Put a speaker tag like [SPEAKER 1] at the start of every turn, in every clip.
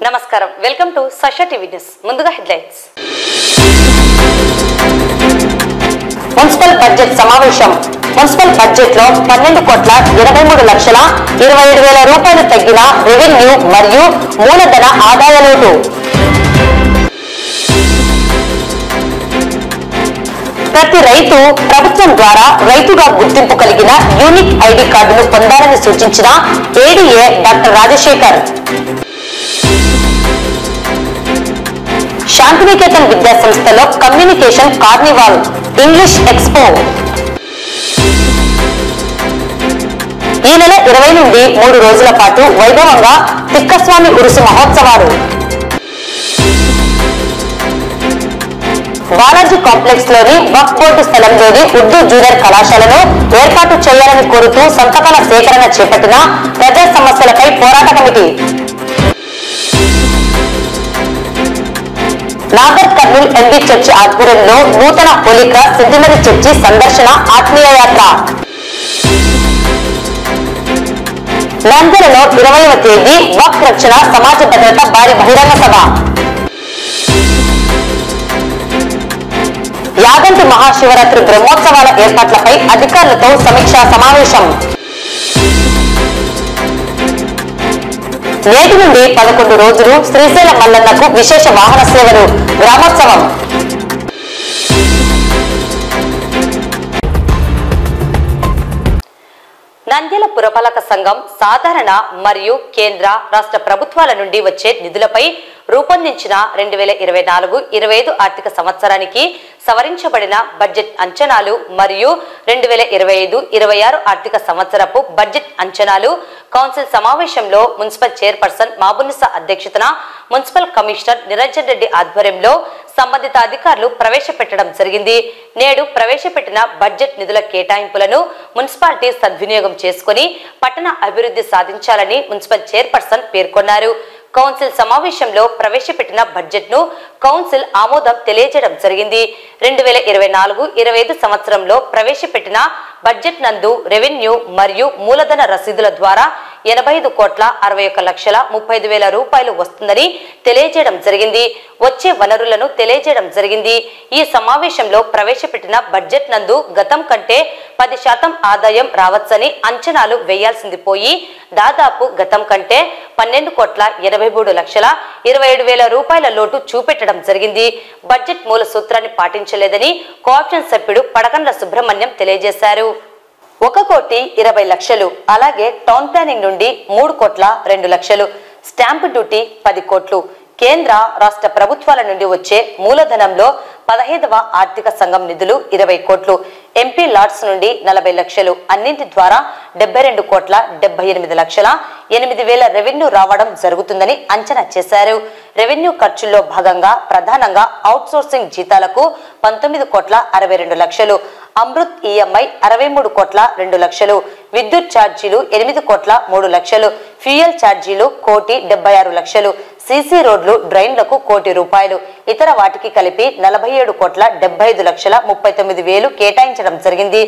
[SPEAKER 1] నమస్కారం welcome to Sasha TV news ముందుగా headlines municipal budget సమావేశం మున్సిపల్ బడ్జెట్ లో 12,83,27,000 రూపాయలు తగ్గిన రెవెన్యూ మరియు మూలధన ఆదాయ లోటు ప్రతి రైతు ప్రభుత్వం ద్వారా రైతుగా గుర్తింపు కలిగిన యూనిక్ ఐడి కార్డును పొందాలని సూచించిన ఏడీఏ డాక్టర్ రాజశేఖర్ శాంతినికేతన్ విద్యా సంస్థలో కమ్యూనికేషన్ కార్నివాల్ ఇంగ్లీష్ ఎక్స్పో ఈ నెల 20 నుండి 3 రోజుల పాటు వైభవంగా తిక్కస్వామి ఉరుసు మహోత్సవాలు బాలాజీ కాంప్లెక్స్ లోని వక్ఫ్ బోర్డు స్థలంలోని ఉర్దూ జూనియర్ కళాశాలను ఏర్పాటు చేయాలని కోరుతూ సంతకాల సేకరణ చేపట్టిన ప్రజా సమస్యలపై పోరాట committee Nagar Kurnool MB church ఆధ్వర్యంలో నూతన హోలికా సెంటినరీ చర్చి సందర్శన ఆత్మీయ యాత్ర నంద్యాలలో 20వ తేదీ వక్ఫ్ రక్షణ సమాజ భద్రత భారీ బహిరంగ సభ యాగంటి మహాశివరాత్రి బ్రహ్మోత్సవాల ఏర్పాట్లపై అధికారులతో సమీక్షా సమావేశం నేటి నుండి 11 రోజులు శ్రీశైల మల్లన్నకు విశేష వాహన సేవలు గ్రామోత్సవం నంద్యాల పురపాలక సంఘం సాధారణ మరియు కేంద్ర రాష్ట్ర ప్రభుత్వాల నుండి వచ్చే నిధులపై రూపొందించిన 2024-25 ఆర్థిక సంవత్సరానికి సవరించబడిన బడ్జెట్ అంచనాలు మరియు 2025-26 ఆర్థిక సంవత్సరపు బడ్జెట్ అంచనాలు కౌన్సిల్ సమావేశంలో మున్సిపల్ చైర్పర్సన్ మాబునిసా అధ్యక్షతన మున్సిపల్ కమిషనర్ నిరంజన్ రెడ్డి ఆధ్వర్యంలో సంబంధిత అధికారులు ప్రవేశపెట్టడం జరిగింది. నేడు ప్రవేశపెట్టిన బడ్జెట్ నిధుల కేటాయింపులను మున్సిపాలిటీ సద్వినియోగం చేసుకుని పట్టణ అభివృద్ధి సాధించాలని మున్సిపల్ చైర్పర్సన్ పేర్కొన్నారు. కౌన్సిల్ సమావేశంలో ప్రవేశపెట్టిన బడ్జెట్ ను కౌన్సిల్ ఆమోదం తెలియజేయడం జరిగింది. 2024-25 సంవత్సరంలో ప్రవేశపెట్టిన బడ్జెట్ నందు రెవెన్యూ మరియు మూలధన రసీదుల ద్వారా 85,61,35,000 రూపాయలు వస్తుందని తెలియజేయడం జరిగింది. వచ్చే వనరులను తెలియజేయడం జరిగింది. ఈ సమావేశంలో ప్రవేశపెట్టిన బడ్జెట్ నందు గతం కంటే 10% ఆదాయం రావచ్చని అంచనాలు వేయాల్సింది పోయి దాదాపు గతం కంటే 12,83,27,000 రూపాయల లోటు చూపెట్టడం జరిగింది. బడ్జెట్ మూల సూత్రాన్ని పాటించలేదని కోఆప్షన్ సభ్యుడు పడకండ్ల సుబ్రహ్మణ్యం తెలియజేశారు. 1,20,00,000 అలాగే టౌన్ ప్లానింగ్ నుండి 3,02,00,000 స్టాంపు డ్యూటీ 10 కోట్లు కేంద్ర రాష్ట్ర ప్రభుత్వాల నుండి వచ్చే మూలధనంలో 15వ ఆర్థిక సంఘం నిధులు 20 కోట్లు ఎంపీ లాట్స్ నుండి 40 లక్షలు అన్నింటి ద్వారా 72,78,08,000 రెవెన్యూ రావడం జరుగుతుందని అంచనా చేశారు. రెవెన్యూ ఖర్చుల్లో భాగంగా ప్రధానంగా అవుట్ సోర్సింగ్ జీతాలకు 19,62,00,000 అమృత్ ఈఎంఐ 63,02,00,000 విద్యుత్ ఛార్జీలు 8,03,00,000 ఫ్యూయల్ ఛార్జీలు 1,76,00,000 సీసీ రోడ్లు డ్రైన్లకు 1 కోటి రూపాయలు ఇతర వాటికి కలిపి 47,75,39,000 కేటాయించడం జరిగింది.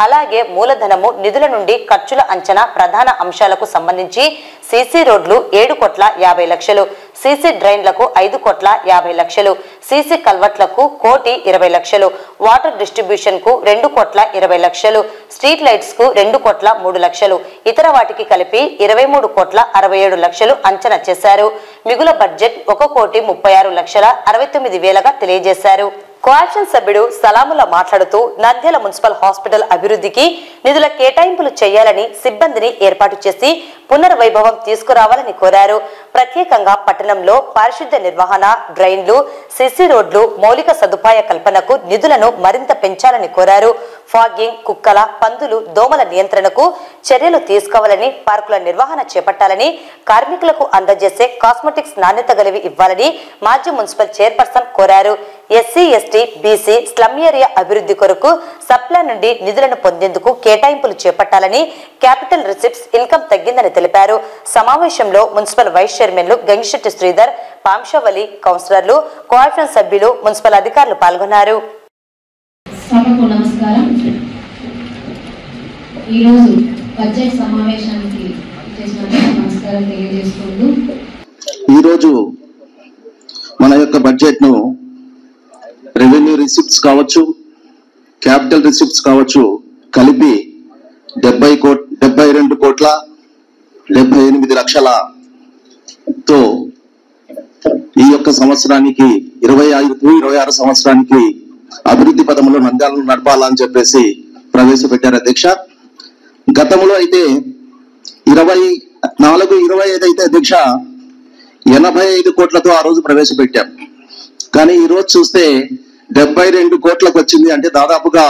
[SPEAKER 1] అలాగే మూలధనము నిధుల నుండి ఖర్చుల అంచనా ప్రధాన అంశాలకు సంబంధించి సీసీ రోడ్లు 7,50,00,000 సీసీ డ్రైన్లకు 5,50,00,000 సీసీ కల్వర్ట్లకు 1,20,00,000 వాటర్ డిస్ట్రిబ్యూషన్ కు 2,20,00,000 స్ట్రీట్ లైట్స్ కు 2,03,00,000 ఇతర వాటికి కలిపి 23,67,00,000 అంచనా చేశారు. మిగుల బడ్జెట్ 1,36,69,000గా తెలియజేశారు. కోఆప్షన్ సభ్యుడు సలాముల్లా మాట్లాడుతూ నంద్యాల మున్సిపల్ హాస్పిటల్ అభివృద్ధికి నిధుల కేటాయింపులు చేయాలని సిబ్బందిని ఏర్పాటు చేసి పునర్వైభవం తీసుకురావాలని కోరారు. ప్రత్యేకంగా పట్టణంలో పారిశుద్ధ్య నిర్వహణ డ్రైన్లు సిసి రోడ్లు మౌలిక సదుపాయ కల్పనకు నిధులను మరింత పెంచాలని కోరారు. ఫాగింగ్ కుక్కల పందులు దోమల నియంత్రణకు చర్యలు తీసుకోవాలని పార్కుల నిర్వహణ చేపట్టాలని కార్మికులకు అందజేసే కాస్మెటిక్స్ నాణ్యత గలివి ఇవ్వాలని మాజీ మున్సిపల్ చైర్పర్సన్ కోరారు. SC ST BC slum area అభివృద్ధి కొరకు సప్లా నుండి నిధులను పొందేందుకు కేటాయింపులు చేపట్టాలని క్యాపిటల్ రిసిప్ట్స్ ఇన్కమ్ తగ్గిందని తెలిపారు. సమావేశంలో మున్సిపల్ వైస్ చైర్మన్లు గంగిశెట్టి శ్రీధర్ పాంశవలి కౌన్సిలర్లు కోఆప్షన్ సభ్యులు మున్సిపల్ అధికారులు పాల్గొన్నారు.
[SPEAKER 2] సభకు నమస్కారం. ఈరోజు బడ్జెట్ సమావేశానికి చేసినందుకు నమస్కారం తెలియజేసుకుంటూ
[SPEAKER 3] ఈరోజు మన యొక్క బడ్జెట్ను రెవెన్యూ రిసిప్ట్స్ కావచ్చు, క్యాపిటల్ రిసిప్ట్స్ కావచ్చు కలిపి 72,78,00,000తో ఈ యొక్క సంవత్సరానికి 25-26 సంవత్సరానికి అభివృద్ధి పదంలో నంద్యాలను నడపాలని చెప్పేసి ప్రవేశపెట్టారు అధ్యక్ష. గతంలో అయితే 24-25 అయితే అధ్యక్ష 85 కోట్లతో ఆ రోజు ప్రవేశపెట్టాం. కానీ ఈ రోజు చూస్తే 72 కోట్లకు వచ్చింది. అంటే దాదాపుగా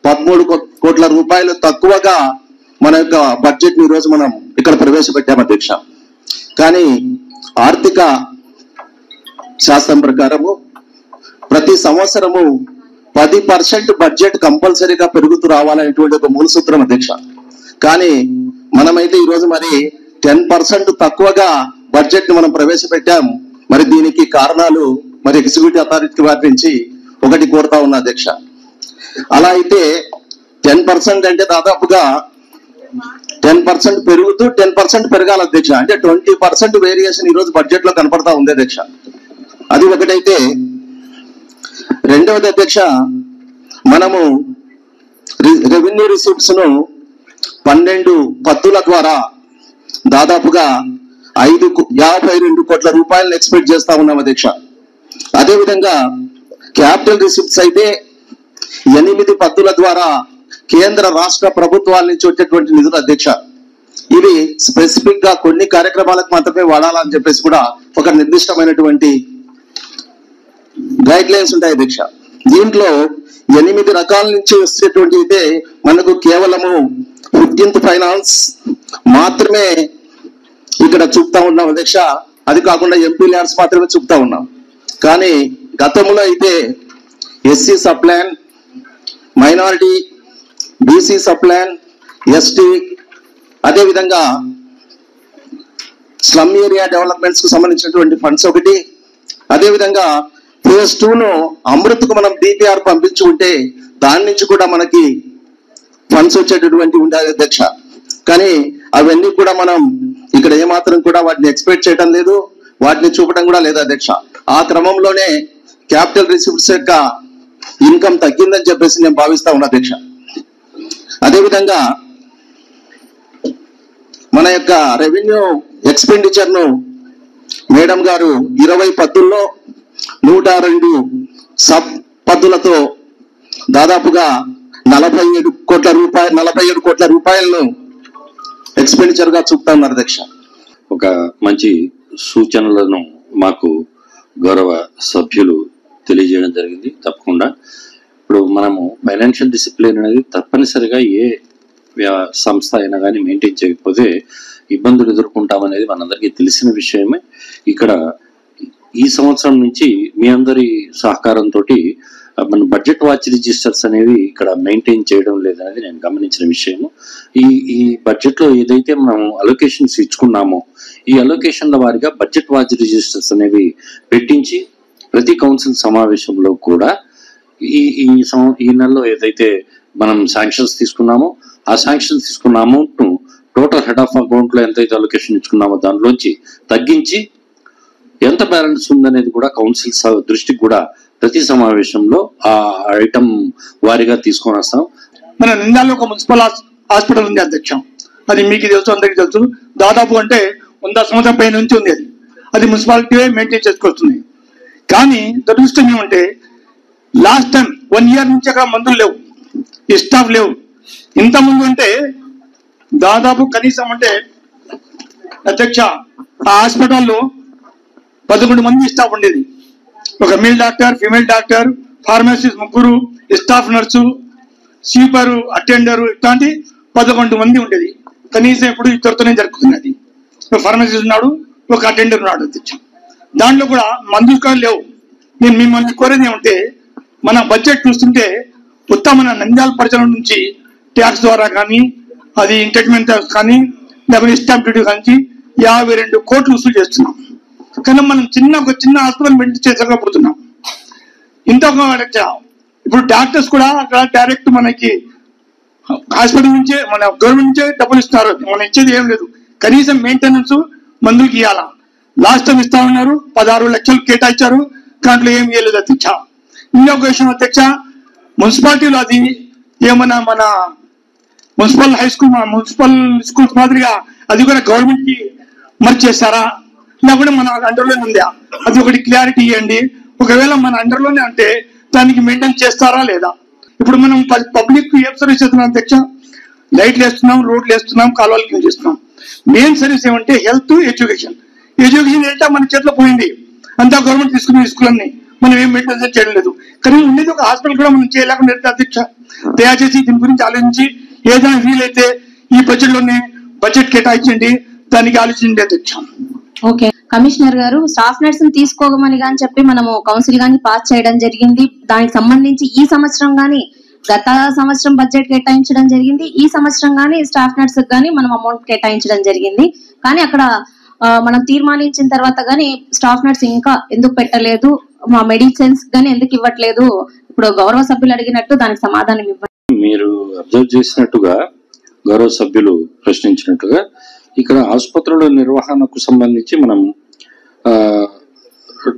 [SPEAKER 3] 13 కోట్ల రూపాయలు తక్కువగా మన యొక్క బడ్జెట్ ఈ రోజు మనం ఇక్కడ ప్రవేశపెట్టాం అధ్యక్ష. కానీ ఆర్థిక శాస్త్రం ప్రకారము ప్రతి సంవత్సరము 10% బడ్జెట్ కంపల్సరీగా పెరుగుతూ రావాలనేటువంటి ఒక మూల సూత్రం అధ్యక్ష. కానీ మనమైతే ఈరోజు మరి 10% తక్కువగా బడ్జెట్ ని మనం ప్రవేశపెట్టాం. మరి దీనికి కారణాలు మరి ఎగ్జిక్యూటివ్ అథారిటీ వారి నుంచి ఒకటి కోరుతా ఉన్నా అధ్యక్ష. అలా అయితే 10% అంటే దాదాపుగా 10% పెరుగుతూ 10% పెరగాలి అధ్యక్ష. అంటే 20% వేరియేషన్ ఈ రోజు బడ్జెట్ లో కనపడతా ఉంది అధ్యక్ష. అది ఒకటైతే, రెండవది అధ్యక్ష, మనము రెవెన్యూ రిసిప్ట్స్ ను 12 పద్దుల ద్వారా దాదాపుగా 52 కోట్ల రూపాయలను ఎక్స్పెక్ట్ చేస్తా ఉన్నాం అధ్యక్ష. అదేవిధంగా క్యాపిటల్ రిసిప్ట్స్ అయితే 8 పద్దుల ద్వారా కేంద్ర రాష్ట్ర ప్రభుత్వాల నుంచి వచ్చేటువంటి నిధులు అధ్యక్ష. ఇవి స్పెసిఫిక్ గా కొన్ని కార్యక్రమాలకు మాత్రమే వాడాలని చెప్పేసి కూడా ఒక నిర్దిష్టమైనటువంటి గైడ్ లైన్స్ ఉంటాయి అధ్యక్ష. దీంట్లో 8 రకాల నుంచి వచ్చేటువంటి అయితే మనకు కేవలము 15th ఫైనాన్స్ మాత్రమే ఇక్కడ చూపుతా ఉన్నాం అధ్యక్ష. అది కాకుండా ఎంపీ ల్యాడ్స్ మాత్రమే చూపుతా ఉన్నాం. కానీ గతంలో అయితే SC sub plan, minority, BC sub plan, ST, అదేవిధంగా స్లమ్ ఏరియా డెవలప్మెంట్స్ కు సంబంధించినటువంటి ఫండ్స్ ఒకటి, అదేవిధంగా ఫేజ్ 2ను అమృత్కు మనం డిపిఆర్ పంపించుకుంటే దాని నుంచి కూడా మనకి ఫండ్స్ వచ్చేటటువంటి ఉండాలి అధ్యక్ష. కానీ అవన్నీ కూడా మనం ఇక్కడ ఏమాత్రం కూడా వాటిని ఎక్స్పెక్ట్ చేయడం లేదు, వాటిని చూపడం కూడా లేదు అధ్యక్ష. ఆ క్రమంలోనే క్యాపిటల్ రిసిప్ట్స్ యొక్క ఇన్కమ్ తగ్గిందని చెప్పేసి నేను భావిస్తా ఉన్నా అధ్యక్ష. అదేవిధంగా మన యొక్క రెవెన్యూ ఎక్స్పెండిచర్ ను మేడం గారు 20 పద్దుల్లో 102 సబ్ పద్దులతో దాదాపుగా 47 కోట్ల రూపాయలను ఎక్స్పెండిచర్ గా చూపుతా ఉన్నారు అధ్యక్ష.
[SPEAKER 4] ఒక మంచి సూచనలను మాకు గౌరవ సభ్యులు తెలియజేయడం జరిగింది. తప్పకుండా ఇప్పుడు మనము ఫైనాన్షియల్ డిసిప్లిన్ అనేది తప్పనిసరిగా ఏ సంస్థ అయినా కానీ మెయింటైన్ చేయకపోతే ఇబ్బందులు ఎదుర్కొంటామనేది మనందరికీ తెలిసిన విషయమే. ఇక్కడ ఈ సంవత్సరం నుంచి మీ అందరి సహకారంతో మన బడ్జెట్ వాచ్ రిజిస్టర్స్ అనేవి ఇక్కడ మెయింటైన్ చేయడం లేదనేది నేను గమనించిన విషయము. ఈ బడ్జెట్ లో ఏదైతే మనం అలొకేషన్స్ ఇచ్చుకున్నామో ఈ అలొకేషన్ల వారిగా బడ్జెట్ వాచ్ రిజిస్టర్స్ అనేవి పెట్టించి ప్రతి కౌన్సిల్ సమావేశంలో కూడా ఈ నెలలో ఏదైతే మనం శాంక్షన్స్ తీసుకున్నామో ఆ శాంక్షన్స్ తీసుకున్న అమౌంట్ ను టోటల్ హెడ్ ఆఫ్ అకౌంట్ లో ఎంతైతే అలొకేషన్ ఇచ్చుకున్నామో దానిలోంచి తగ్గించి ఎంత బ్యాలెన్స్ ఉందనేది కూడా కౌన్సిల్ దృష్టికి కూడా ప్రతి సమావేశంలో ఆ ఐటమ్ వారిగా తీసుకొని వస్తాం.
[SPEAKER 5] మన నంద్యాలలో ఒక మున్సిపల్ హాస్పిటల్ ఉంది అధ్యక్షం. అది మీకు తెలుసు, అందరికీ తెలుసు. దాదాపు అంటే 100 సంవత్సరాల పై నుంచి ఉంది. అది మున్సిపాలిటీ మెయింటైన్ చేసుకొస్తుంది. కానీ దురదృష్టం ఏమంటే లాస్ట్ టైం 1 year నుంచి అక్కడ మందులు లేవు, ఈ స్టాఫ్ లేవు. ఇంత ముందు అంటే దాదాపు కనీసం అంటే అధ్యక్ష ఆ హాస్పిటల్లో 11 మంది స్టాఫ్ ఉండేది. ఒక male doctor, female doctor, pharmacist 3, staff nurse, sweeper, attender, ఇట్లాంటి 11 మంది ఉండేది. కనీసం ఇప్పుడు ఇద్దరితోనే జరుగుతున్నది. ఒక ఫార్మసిస్ట్ ఉన్నాడు, ఒక అటెండర్ ఉన్నాడు అధ్యక్ష. దాంట్లో కూడా మందులు లేవు. నేను మిమ్మల్ని కోరేది ఏమంటే మన బడ్జెట్ చూస్తుంటే మొత్తం మన నంద్యాల ప్రజల నుంచి ట్యాక్స్ ద్వారా కానీ, అది ఎంటర్టైన్మెంట్ ట్యాక్స్ కానీ, లేకపోతే స్టాంప్ డ్యూటీ కానీ 52 కోట్లు వసూలు చేస్తున్నాం. కానీ మనం ఒక చిన్న హాస్పిటల్ మెయింటైన్ చేసుకోకపోతున్నాం. ఇప్పుడు డాక్టర్స్ కూడా అక్కడ డైరెక్ట్ మనకి హాస్పిటల్ నుంచే, మన గవర్నమెంట్ నుంచే డబ్బులు ఇస్తున్నారు. మనం ఇచ్చేది ఏం లేదు. కనీసం మెయింటెనెన్స్ మందులకి ఇవ్వాలా. లాస్ట్ టైం ఇస్తా ఉన్నారు, 16 లక్షలు కేటాయించారు, దాంట్లో ఏం చేయలేదు అధ్యక్ష. ఇంకొక విషయం అధ్యక్ష, మున్సిపాలిటీలో అది ఏమన్నా మన మున్సిపల్ మున్సిపల్ స్కూల్స్ మాదిరిగా అది కూడా గవర్నమెంట్ కి మర్చి చేస్తారా, లేకపోతే మన అండర్లోనే ఉందా, అది ఒకటి క్లారిటీ ఇవ్వండి. ఒకవేళ మన అండర్లోనే అంటే దానికి మెయింటైన్ చేస్తారా లేదా? ఇప్పుడు మనం పబ్లిక్ ఏం సర్వీస్ చేస్తున్నాం అధ్యక్ష? లైట్లు వేస్తున్నాం, రోడ్లు వేస్తున్నాం, కాలువలు క్లీన్ చేస్తున్నాం. మెయిన్ సర్వీస్ ఏమంటే హెల్త్, ఎడ్యుకేషన్. ఎడ్యుకేషన్ ఏంటో మన చేతిలో పోయింది, అంతా గవర్నమెంట్ తీసుకున్న స్కూళ్ళని మనం ఏం మెయింటైన్ చేయడం లేదు. కానీ ఉండేది ఒక హాస్పిటల్ కూడా మనం చేయలేకుండా అధ్యక్ష. దయచేసి దీని గురించి ఆలోచించి ఏదైనా వీలైతే ఈ బడ్జెట్ కేటాయించండి, దానికి ఆలోచించండి అధ్యక్ష.
[SPEAKER 2] ఓకే, కమిషనర్ గారు స్టాఫ్ నర్స్ తీసుకోమని కానీ చెప్పి మనము కౌన్సిల్ గాని పాస్ చేయడం జరిగింది. దానికి సంబంధించి ఈ సంవత్సరం గాని గత సంవత్సరం బడ్జెట్ కేటాయించడం జరిగింది, ఈ సంవత్సరం గాని స్టాఫ్ నర్స్ గాని మనం అమౌంట్ కేటాయించడం జరిగింది. కానీ అక్కడ మనం తీర్మానించిన తర్వాత గానీ స్టాఫ్ నర్స్ ఇంకా ఎందుకు పెట్టలేదు, మా మెడిసిన్స్ గానీ ఎందుకు ఇవ్వట్లేదు, ఇప్పుడు గౌరవ సభ్యులు అడిగినట్టు దానికి సమాధానం ఇవ్వండి.
[SPEAKER 4] మీరు అబ్జర్వ్ చేసినట్టుగా, గౌరవ సభ్యులు ప్రశ్నించినట్టుగా, ఇక్కడ ఆసుపత్రుల నిర్వహణకు సంబంధించి మనం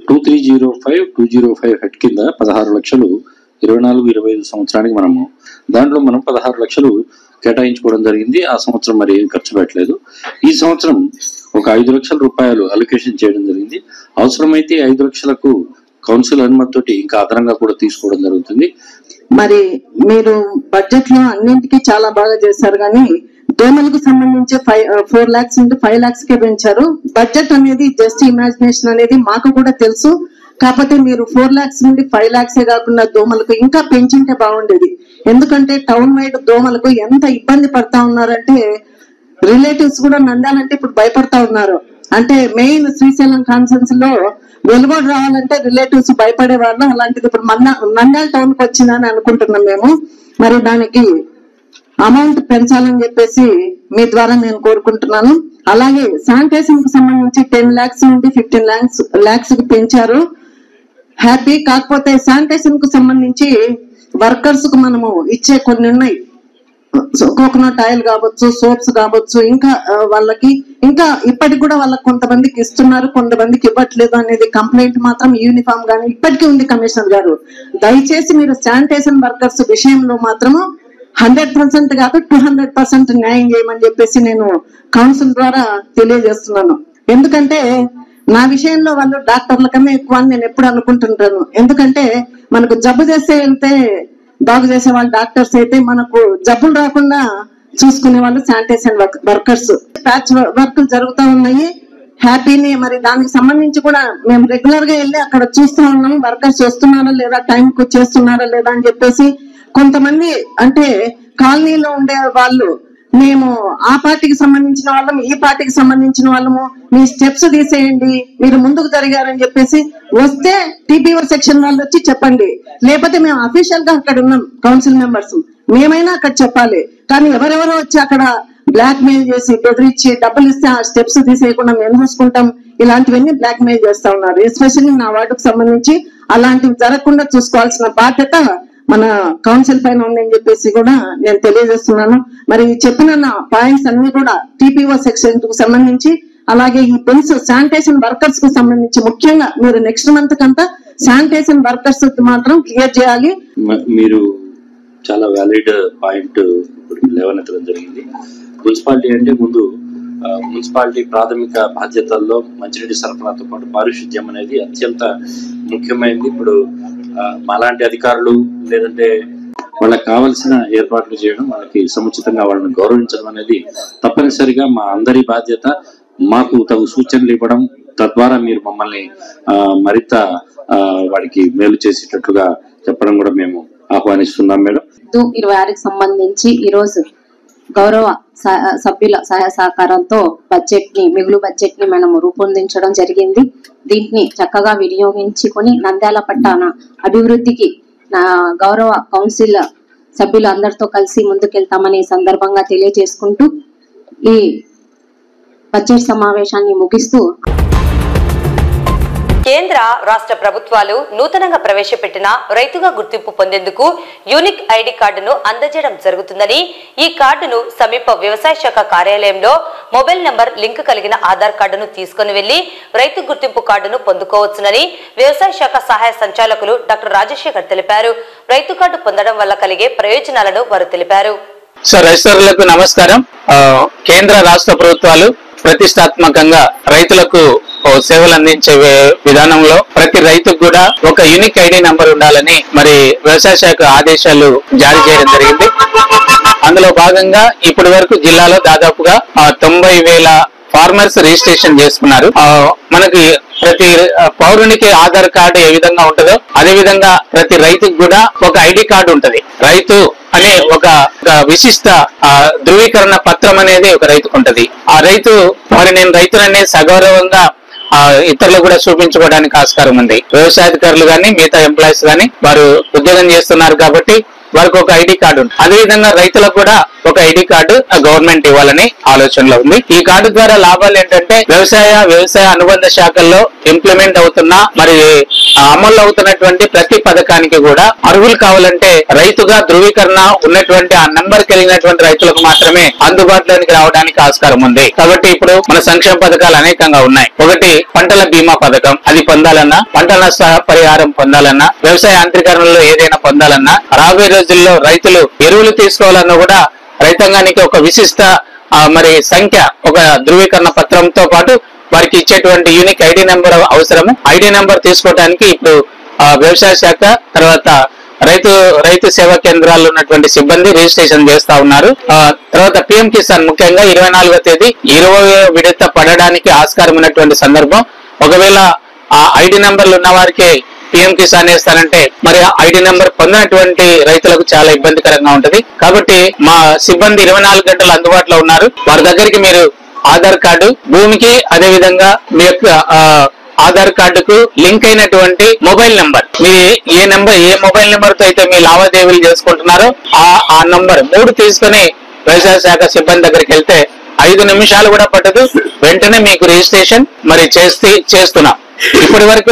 [SPEAKER 4] 2305 హెడ్ కింద 16 లక్షలు 24-25 సంవత్సరానికి మనం 16 లక్షలు కేటాయించుకోవడం జరిగింది. ఆ సంవత్సరం మరి ఏం ఖర్చు పెట్టలేదు. ఈ సంవత్సరం ఒక 5 లక్షల రూపాయలు అలొకేషన్ చేయడం జరిగింది. అవసరమైతే 5 లక్షలకు కౌన్సిల్ అనుమతితోటి ఇంకా అదనంగా కూడా తీసుకోవడం జరుగుతుంది.
[SPEAKER 6] మరి మీరు బడ్జెట్ లో అన్నింటికి చాలా బాగా చేశారు, కానీ దోమలకు సంబంధించి 4 lakhs నుండి 5 lakhs కే పెంచారు. బడ్జెట్ అనేది జస్ట్ ఇమాజినేషన్ అనేది మాకు కూడా తెలుసు. కాకపోతే మీరు 4 lakhs నుండి 5 lakhs కాకుండా దోమలకు ఇంకా పెంచింటే బాగుండేది. ఎందుకంటే టౌన్ వైడ్ దోమలకు ఎంత ఇబ్బంది పడతా ఉన్నారంటే రిలేటివ్స్ కూడా నందాలంటే ఇప్పుడు భయపడతా ఉన్నారు. అంటే మెయిన్ శ్రీశైలం కాన్ఫరెన్స్ లో వెలుగోడు రావాలంటే రిలేటివ్స్ భయపడే వాళ్ళు. అలాంటిది ఇప్పుడు నంద్యాల టౌన్ కి వచ్చిందని అనుకుంటున్నాం మేము. మరి దానికి అమౌంట్ పెంచాలని చెప్పేసి మీ ద్వారా నేను కోరుకుంటున్నాను. అలాగే శానిటేషన్ కు సంబంధించి 10 lakhs నుండి 15 lakhs కి పెంచారు, హ్యాపీ. కాకపోతే శానిటేషన్ కు సంబంధించి వర్కర్స్ కు మనము ఇచ్చే కొన్ని ఉన్నాయి, కోకోనట్ ఆయిల్ కావచ్చు, సోప్స్ కావచ్చు, ఇంకా వాళ్ళకి ఇంకా ఇప్పటికి కూడా వాళ్ళకి కొంతమందికి ఇస్తున్నారు, కొంతమందికి ఇవ్వట్లేదు అనేది కంప్లైంట్ మాత్రం యూనిఫామ్ గానీ ఇప్పటికీ ఉంది. కమిషనర్ గారు దయచేసి మీరు శానిటేషన్ వర్కర్స్ విషయంలో మాత్రము 100% కాదు 200% న్యాయం చేయమని చెప్పేసి నేను కౌన్సిల్ ద్వారా తెలియజేస్తున్నాను. ఎందుకంటే నా విషయంలో వాళ్ళు డాక్టర్ల కన్నా ఎక్కువ అని నేను ఎప్పుడు అనుకుంటుంటాను. ఎందుకంటే మనకు జబ్బు చేస్తే వెళ్తే బాగు చేసే వాళ్ళు డాక్టర్స్ అయితే, మనకు జబ్బులు రాకుండా చూసుకునే వాళ్ళు శానిటేషన్ వర్కర్స్. ప్యాచ్ వర్క్ జరుగుతూ ఉన్నాయి, హ్యాపీని. మరి దానికి సంబంధించి కూడా మేము రెగ్యులర్ గా వెళ్ళి అక్కడ చూస్తూ ఉన్నాము, వర్కర్స్ వస్తున్నారా లేదా, టైం కు చేస్తున్నారా లేదా అని చెప్పేసి. కొంతమంది అంటే కాలనీలో ఉండే వాళ్ళు, మేము ఆ పార్టీకి సంబంధించిన వాళ్ళము, ఈ పార్టీకి సంబంధించిన వాళ్ళము, మీ స్టెప్స్ తీసేయండి, మీరు ముందుకు జరిగారని చెప్పేసి వస్తే టీపీఓ సెక్షన్ వాళ్ళు వచ్చి చెప్పండి. లేకపోతే మేము అఫీషియల్ గా అక్కడ ఉన్నాం కౌన్సిల్ మెంబర్స్, మేమైనా అక్కడ చెప్పాలి. కానీ ఎవరెవరో వచ్చి అక్కడ బ్లాక్ మెయిల్ చేసి బెదిరించి డబ్బులు ఇస్తే ఆ స్టెప్స్ తీసేయకుండా మేము చూసుకుంటాం, ఇలాంటివన్నీ బ్లాక్ మెయిల్ చేస్తా ఉన్నారు. ఎస్పెషల్లీ నా వార్డుకు సంబంధించి అలాంటివి జరగకుండా చూసుకోవాల్సిన బాధ్యత మన కౌన్సిల్ పైన ఉందని చెప్పేసి కూడా నేను తెలియజేస్తున్నాను. మరి చెప్పిన పాయింట్స్ అన్ని కూడా టీపీఓ సెక్షన్ కు సంబంధించి, అలాగే ఈ బిల్స్ శానిటేషన్ వర్కర్స్ కు సంబంధించి ముఖ్యంగా మీరు నెక్స్ట్ మంత్ కంతా శానిటేషన్ వర్కర్స్ మాత్రం క్లియర్ చేయాలి.
[SPEAKER 4] మీరు చాలా వ్యాలిడ్ పాయింట్ లేవనెత్తడం జరిగింది. మున్సిపాలిటీ అంటే ముందు మున్సిపాలిటీ ప్రాథమిక బాధ్యతల్లో మంచినీటి సరఫరాతో పాటు పారిశుద్ధ్యం అనేది అత్యంత ముఖ్యమైనది. ఇప్పుడు మాలాంటి అధికారులు లేదంటే వాళ్ళకి కావలసిన ఏర్పాట్లు చేయడం, వాళ్ళకి సముచితంగా వాళ్ళని గౌరవించడం అనేది తప్పనిసరిగా మా అందరి బాధ్యత. మాకు తగు సూచనలు ఇవ్వడం, తద్వారా మీరు మమ్మల్ని మరింత వాడికి మేలు చేసేటట్లుగా చెప్పడం కూడా మేము ఆహ్వానిస్తున్నాం మేడం.
[SPEAKER 2] 26కి సంబంధించి ఈ రోజు గౌరవ సభ్యుల సహాయ సహకారంతో మిగులు బడ్జెట్ ని మనం రూపొందించడం జరిగింది. దీన్ని చక్కగా వినియోగించుకొని నంద్యాల పట్టణ అభివృద్ధికి గౌరవ కౌన్సిల్ సభ్యులు అందరితో కలిసి ముందుకెళ్తామని సందర్భంగా తెలియజేసుకుంటూ ఈ బడ్జెట్ సమావేశాన్ని ముగిస్తూ
[SPEAKER 1] కేంద్ర రాష్ట్ర ప్రభుత్వాలు నూతనంగా ప్రవేశపెట్టిన రైతుగా గుర్తింపు పొందేందుకు యూనిక్ ఐడి కార్డును అందజేయడం జరుగుతుందని, ఈ కార్డును సమీప వ్యవసాయ శాఖ కార్యాలయంలో మొబైల్ నంబర్ లింక్ కలిగిన ఆధార్ కార్డును తీసుకుని వెళ్లి రైతు గుర్తింపు కార్డును పొందుకోవచ్చునని వ్యవసాయ శాఖ సహాయ సంచాలకులు డాక్టర్ రాజశేఖర్ తెలిపారు. రైతు కార్డు పొందడం వల్ల కలిగే ప్రయోజనాలను వారు తెలిపారు.
[SPEAKER 7] రైతులకు నమస్కారం. కేంద్ర రాష్ట్ర ప్రభుత్వాలు ప్రతిష్టాత్మకంగా రైతులకు సేవలు అందించే విధానంలో ప్రతి రైతుకు కూడా ఒక యూనిక్ ఐడి నంబర్ ఉండాలని మరి వ్యవసాయ శాఖ ఆదేశాలు జారీ చేయడం జరిగింది. అందులో భాగంగా ఇప్పటి వరకు జిల్లాలో దాదాపుగా 90,000 ఫార్మర్స్ రిజిస్ట్రేషన్ చేసుకున్నారు. మనకి ప్రతి పౌరునికి ఆధార్ కార్డు ఏ విధంగా ఉంటుందో అదే విధంగా ప్రతి రైతుకు కూడా ఒక ఐడి కార్డు ఉంటది. రైతు అనే ఒక విశిష్ట ధృవీకరణ పత్రం అనేది ఒక రైతుకు ఉంటది. ఆ రైతు మరి నేను రైతుననే సగౌరవంగా ఇతరులు కూడా చూపించుకోవడానికి ఆస్కారం ఉంది. వ్యవసాయాధికారులు గాని మిగతా ఎంప్లాయీస్ గాని వారు ఉద్యోగం చేస్తున్నారు కాబట్టి వారికి ఒక ఐడి కార్డు ఉంది. అదేవిధంగా రైతులకు కూడా ఒక ఐడి కార్డు గవర్నమెంట్ ఇవ్వాలని ఆలోచనలో ఉంది. ఈ కార్డు ద్వారా లాభాలు ఏంటంటే వ్యవసాయ అనుబంధ శాఖల్లో ఇంప్లిమెంట్ అవుతున్న మరి అమలు అవుతున్నటువంటి ప్రతి పథకానికి కూడా అర్హులు కావాలంటే రైతుగా ధృవీకరణ ఉన్నటువంటి ఆ నంబర్ కలిగినటువంటి రైతులకు మాత్రమే అందుబాటులోనికి రావడానికి ఆస్కారం ఉంది. కాబట్టి ఇప్పుడు మన సంక్షేమ పథకాలు అనేకంగా ఉన్నాయి. ఒకటి పంటల బీమా పథకం, అది పొందాలన్నా, పంట నష్ట పరిహారం పొందాలన్నా, వ్యవసాయ యాంత్రీకరణలో ఏదైనా పొందాలన్నా, రాబోయే రోజుల్లో రైతులు ఎరువులు తీసుకోవాలన్నా కూడా రైతాంగానికి ఒక విశిష్ట మరి సంఖ్య, ఒక ధృవీకరణ పత్రంతో పాటు వారికి ఇచ్చేటువంటి యూనిక్ ఐడి నెంబర్ అవసరము. ఐడి నెంబర్ తీసుకోవడానికి ఇప్పుడు వ్యవసాయ శాఖ తర్వాత రైతు సేవా కేంద్రాల్లో ఉన్నటువంటి సిబ్బంది రిజిస్ట్రేషన్ చేస్తా ఉన్నారు. తర్వాత పిఎం కిసాన్ ముఖ్యంగా 24వ తేదీ 20వ విడత పడడానికి ఆస్కారం ఉన్నటువంటి సందర్భం. ఒకవేళ ఆ ఐడి నెంబర్లు ఉన్న వారికి పిఎం కిసాన్ వేస్తారంటే మరి ఐడి నెంబర్ పొందినటువంటి రైతులకు చాలా ఇబ్బందికరంగా ఉంటది. కాబట్టి మా సిబ్బంది 24 గంటలు అందుబాటులో ఉన్నారు. వారి దగ్గరికి మీరు ఆధార్ కార్డు, భూమికి అదే విధంగా మీ యొక్క ఆధార్ కార్డుకు లింక్ అయినటువంటి మొబైల్ నెంబర్, మీరు ఏ మొబైల్ నెంబర్ తో అయితే మీ లావాదేవీలు చేసుకుంటున్నారో ఆ నంబర్ 3 తీసుకుని వ్యవసాయ శాఖ సిబ్బంది దగ్గరికి వెళ్తే 5 నిమిషాలు కూడా పట్టదు, వెంటనే మీకు రిజిస్ట్రేషన్ మరి చేస్తున్నాం. ఇప్పటి వరకు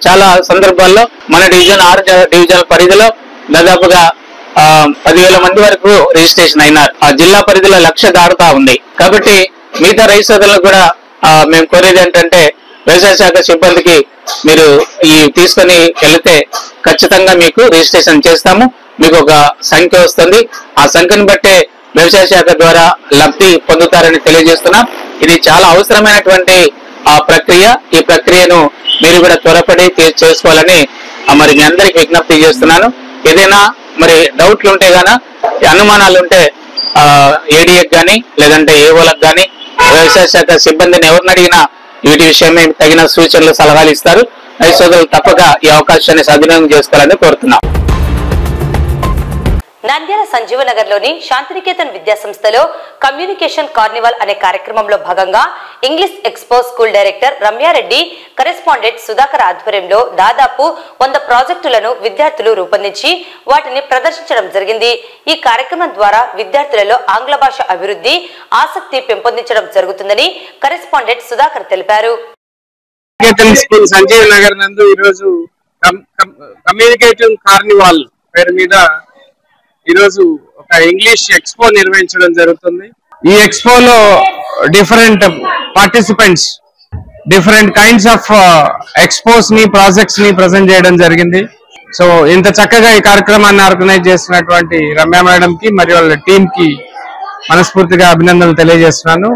[SPEAKER 7] చాలా సందర్భాల్లో మన డివిజన్ 6 డివిజన్ పరిధిలో దాదాపుగా 10,000 మంది వరకు రిజిస్ట్రేషన్ అయినారు. ఆ జిల్లా పరిధిలో 1,00,000 దాటుతా ఉంది. కాబట్టి మిగతా రైతు సోదరులకు కూడా మేము కోరేది ఏంటంటే వ్యవసాయ శాఖ సిబ్బందికి మీరు ఈ తీసుకొని వెళితే ఖచ్చితంగా మీకు రిజిస్ట్రేషన్ చేస్తాము. మీకు ఒక సంఖ్య వస్తుంది. ఆ సంఖ్యను బట్టే వ్యవసాయ శాఖ ద్వారా లబ్ధి పొందుతారని తెలియజేస్తున్నాం. ఇది చాలా అవసరమైనటువంటి ప్రక్రియ. ఈ ప్రక్రియను మీరు కూడా త్వరపడి చేసుకోవాలని మరి మీ అందరికి విజ్ఞప్తి చేస్తున్నాను. ఏదైనా మరి డౌట్లు ఉంటే గానా, అనుమానాలు ఉంటే ఏడీఎక్ గానీ లేదంటే ఏఓలకు గానీ వ్యవసాయ శాఖ సిబ్బందిని ఎవరిని అడిగినా వీటి విషయమే తగిన సూచనలు సలహాలు ఇస్తారు. రైతు సోదరులు తప్పక ఈ అవకాశాన్ని సద్వినియోగం చేసుకోవాలని కోరుతున్నాం.
[SPEAKER 1] నంద్యాల సంజీవనగర్లోని శాంతినికేతన్ విద్యా సంస్థలో కమ్యూనికేషన్ కార్నివాల్ అనే కార్యక్రమంలో భాగంగా English expo school director Ramya Reddy, correspondent Sudhakar ఆధ్వర్యంలో దాదాపు 100 ప్రాజెక్టులను విద్యార్థులు రూపొందించి వాటిని ప్రదర్శించడం జరిగింది. ఈ కార్యక్రమం ద్వారా విద్యార్థులలో ఆంగ్ల భాష అభివృద్ధి, ఆసక్తి పెంపొందించడం జరుగుతుందని కరెస్పాండెంట్ సుధాకర్ తెలిపారు.
[SPEAKER 8] స్కూల్ సంజీవనగర్ నందు ఈరోజు కమ్యూనికేషన్ కార్నివాల్ పేరు మీద ఈరోజు ఒక ఇంగ్లీష్ ఎక్స్పో నిర్వహించడం జరుగుతుంది. ఈ ఎక్స్పోలో different participants different kinds of expos ని, ప్రాజెక్ట్స్ ని ప్రజెంట్ చేయడం జరిగింది. సో ఇంత చక్కగా ఈ కార్యక్రమాన్ని ఆర్గనైజ్ చేస్తున్నటువంటి రమ్య మేడం కి మరియు వాళ్ళ టీమ్ కి మనస్ఫూర్తిగా అభినందనలు తెలియజేస్తున్నాను.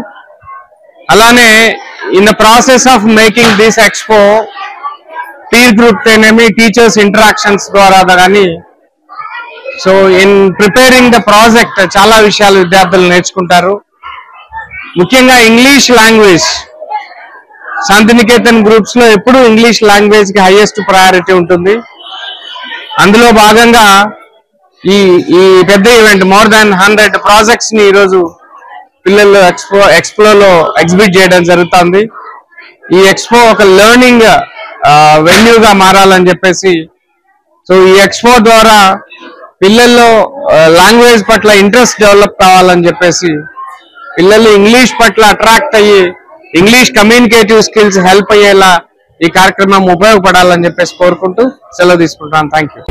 [SPEAKER 8] అలానే in the process of making this expo peer group ఏనేమి, టీచర్స్ ఇంటరాక్షన్స్ ద్వారా కానీ, so in preparing the project చాలా విషయాలు విద్యార్థులు నేర్చుకుంటారు. ముఖ్యంగా ఇంగ్లీష్ లాంగ్వేజ్, శాంతినికేతన్ గ్రూప్స్ లో ఎప్పుడు ఇంగ్లీష్ లాంగ్వేజ్ కి హైయెస్ట్ ప్రయారిటీ ఉంటుంది. అందులో భాగంగా ఈ పెద్ద ఈవెంట్ మోర్ దాన్ 100 ప్రాజెక్ట్స్ ని ఈరోజు పిల్లలు ఎక్స్పోలో ఎగ్జిబిట్ చేయడం జరుగుతుంది. ఈ ఎక్స్పో ఒక లెర్నింగ్ వెన్యూగా మారాలని చెప్పేసి, సో ఈ ఎక్స్పో ద్వారా పిల్లల్లో లాంగ్వేజ్ పట్ల ఇంట్రెస్ట్ డెవలప్ కావాలని చెప్పేసి, పిల్లలు ఇంగ్లీష్ పట్ల అట్రాక్ట్ అయ్యి ఇంగ్లీష్ కమ్యూనికేటివ్ స్కిల్స్ హెల్ప్ అయ్యేలా ఈ కార్యక్రమం ఉపయోగపడాలని చెప్పేసి కోరుకుంటూ సెలవు తీసుకుంటాను. Thank you.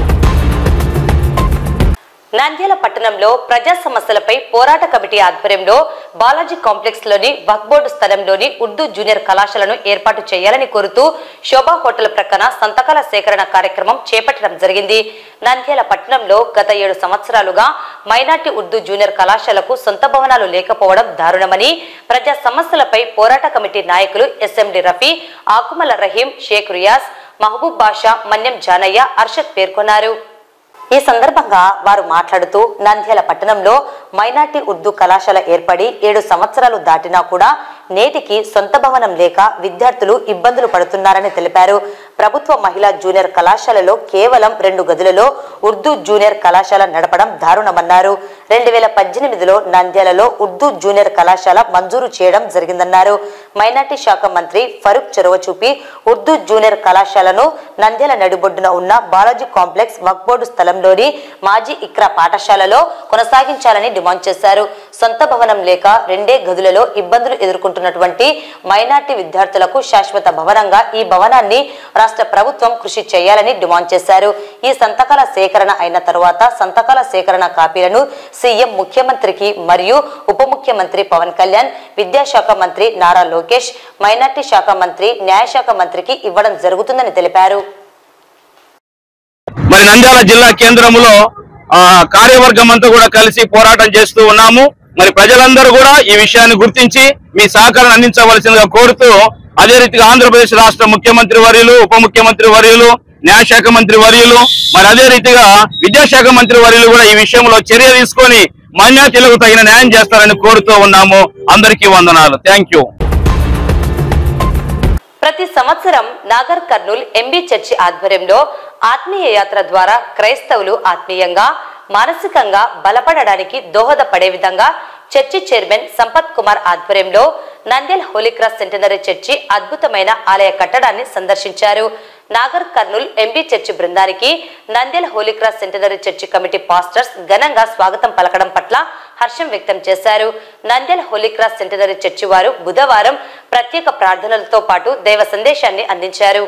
[SPEAKER 1] నంద్యాల పట్టణంలో ప్రజా సమస్యలపై పోరాట కమిటీ ఆధ్వర్యంలో బాలాజీ కాంప్లెక్స్ లోని వక్ఫ్ బోర్డు స్థలంలోని ఉర్దూ జూనియర్ కళాశాలను ఏర్పాటు చేయాలని కోరుతూ శోభా హోటల్ ప్రక్కన సంతకాల సేకరణ కార్యక్రమం చేపట్టడం జరిగింది. నంద్యాల పట్టణంలో గత 7 సంవత్సరాలుగా మైనార్టీ ఉర్దూ జూనియర్ కళాశాలకు సొంత భవనాలు లేకపోవడం దారుణమని ప్రజా సమస్యలపై పోరాట కమిటీ నాయకులు ఎస్ఎండి రఫీ, ఆకుమల రహీం, షేక్ రియాజ్, మహబూబ్ బాషా, మన్యం జానయ్య, అర్షద్ పేర్కొన్నారు. ఈ సందర్భంగా వారు మాట్లాడుతూ నంద్యాల పట్టణంలో మైనార్టీ ఉర్దూ కళాశాల ఏర్పడి 7 సంవత్సరాలు దాటినా కూడా నేటికి సొంత భవనం లేక విద్యార్థులు ఇబ్బందులు పడుతున్నారని తెలిపారు. ప్రభుత్వ మహిళా జూనియర్ కళాశాలలో కేవలం 2 గదులలో ఉర్దూ జూనియర్ కళాశాల నడపడం దారుణమన్నారు. 2018లో నంద్యాలలో ఉర్దూ జూనియర్ కళాశాల మంజూరు చేయడం జరిగిందన్నారు. మైనార్టీ శాఖ మంత్రి ఫరూక్ చొరవ చూపి ఉర్దూ జూనియర్ కళాశాలను నంద్యాల నడిబొడ్డున ఉన్న బాలాజీ కాంప్లెక్స్ వక్ఫ్ బోర్డు స్థలంలోని మాజీ ఇక్రా పాఠశాలలో కొనసాగించాలని డిమాండ్ చేశారు. సొంత భవనం లేక 2 గదులలో ఇబ్బందులు ఎదుర్కొంటున్నటువంటి మైనార్టీ విద్యార్థులకు శాశ్వత భవనంగా ఈ భవనాన్ని రాష్ట్ర ప్రభుత్వం కృషి చేయాలని డిమాండ్ చేశారు. ఈ సంతకాల సేకరణ అయిన తర్వాత సంతకాల సేకరణ కాపీలను సీఎం, ముఖ్యమంత్రికి మరియు ఉప ముఖ్యమంత్రి పవన్ కళ్యాణ్, విద్యాశాఖ మంత్రి నారా లోకేష్, మైనార్టీ శాఖ మంత్రి, న్యాయశాఖ మంత్రికి ఇవ్వడం జరుగుతుందని తెలిపారు.
[SPEAKER 9] మరి నంద్యాల జిల్లా కేంద్రంలో కార్యవర్గం అంతా కూడా కలిసి పోరాటం చేస్తూ ఉన్నాము. మరి ప్రజలందరూ కూడా ఈ విషయాన్ని గుర్తించి మీ సహకారం అందించవలసిందిగా కోరుతూ, అదే రీతిగా ఆంధ్రప్రదేశ్ రాష్ట్ర ముఖ్యమంత్రి వర్యులు, ఉప ముఖ్యమంత్రి వర్యులు, న్యాయశాఖ మంత్రి వర్యులు, మరి అదే రీతిగా విద్యాశాఖ మంత్రి వర్యులు కూడా ఈ విషయంలో చర్య తీసుకొని మైనార్టీలకు తగిన న్యాయం చేస్తారని కోరుతూ ఉన్నాము. అందరికీ వందనాలు. Thank you.
[SPEAKER 1] ప్రతి సంవత్సరం నాగర్ కర్నూల్ ఎంబీ చర్చి ఆధ్వర్యంలో ఆత్మీయ యాత్ర ద్వారా క్రైస్తవులు ఆత్మీయంగా, మానసికంగా బలపడడానికి దోహదపడే విధంగా చర్చి చైర్మన్ సంపత్ కుమార్ ఆధ్వర్యంలో Nandyal holy cross centenary church అద్భుతమైన ఆలయ కట్టడాన్ని సందర్శించారు. నాగర్ కర్నూల్ ఎంబీ చర్చి బృందానికి Nandyal holy cross centenary church committee pastors ఘనంగా స్వాగతం పలకడం పట్ల హర్షం వ్యక్తం చేశారు. Nandyal holy cross centenary church వారు బుధవారం ప్రత్యేక ప్రార్థనలతో పాటు దైవ సందేశాన్ని అందించారు.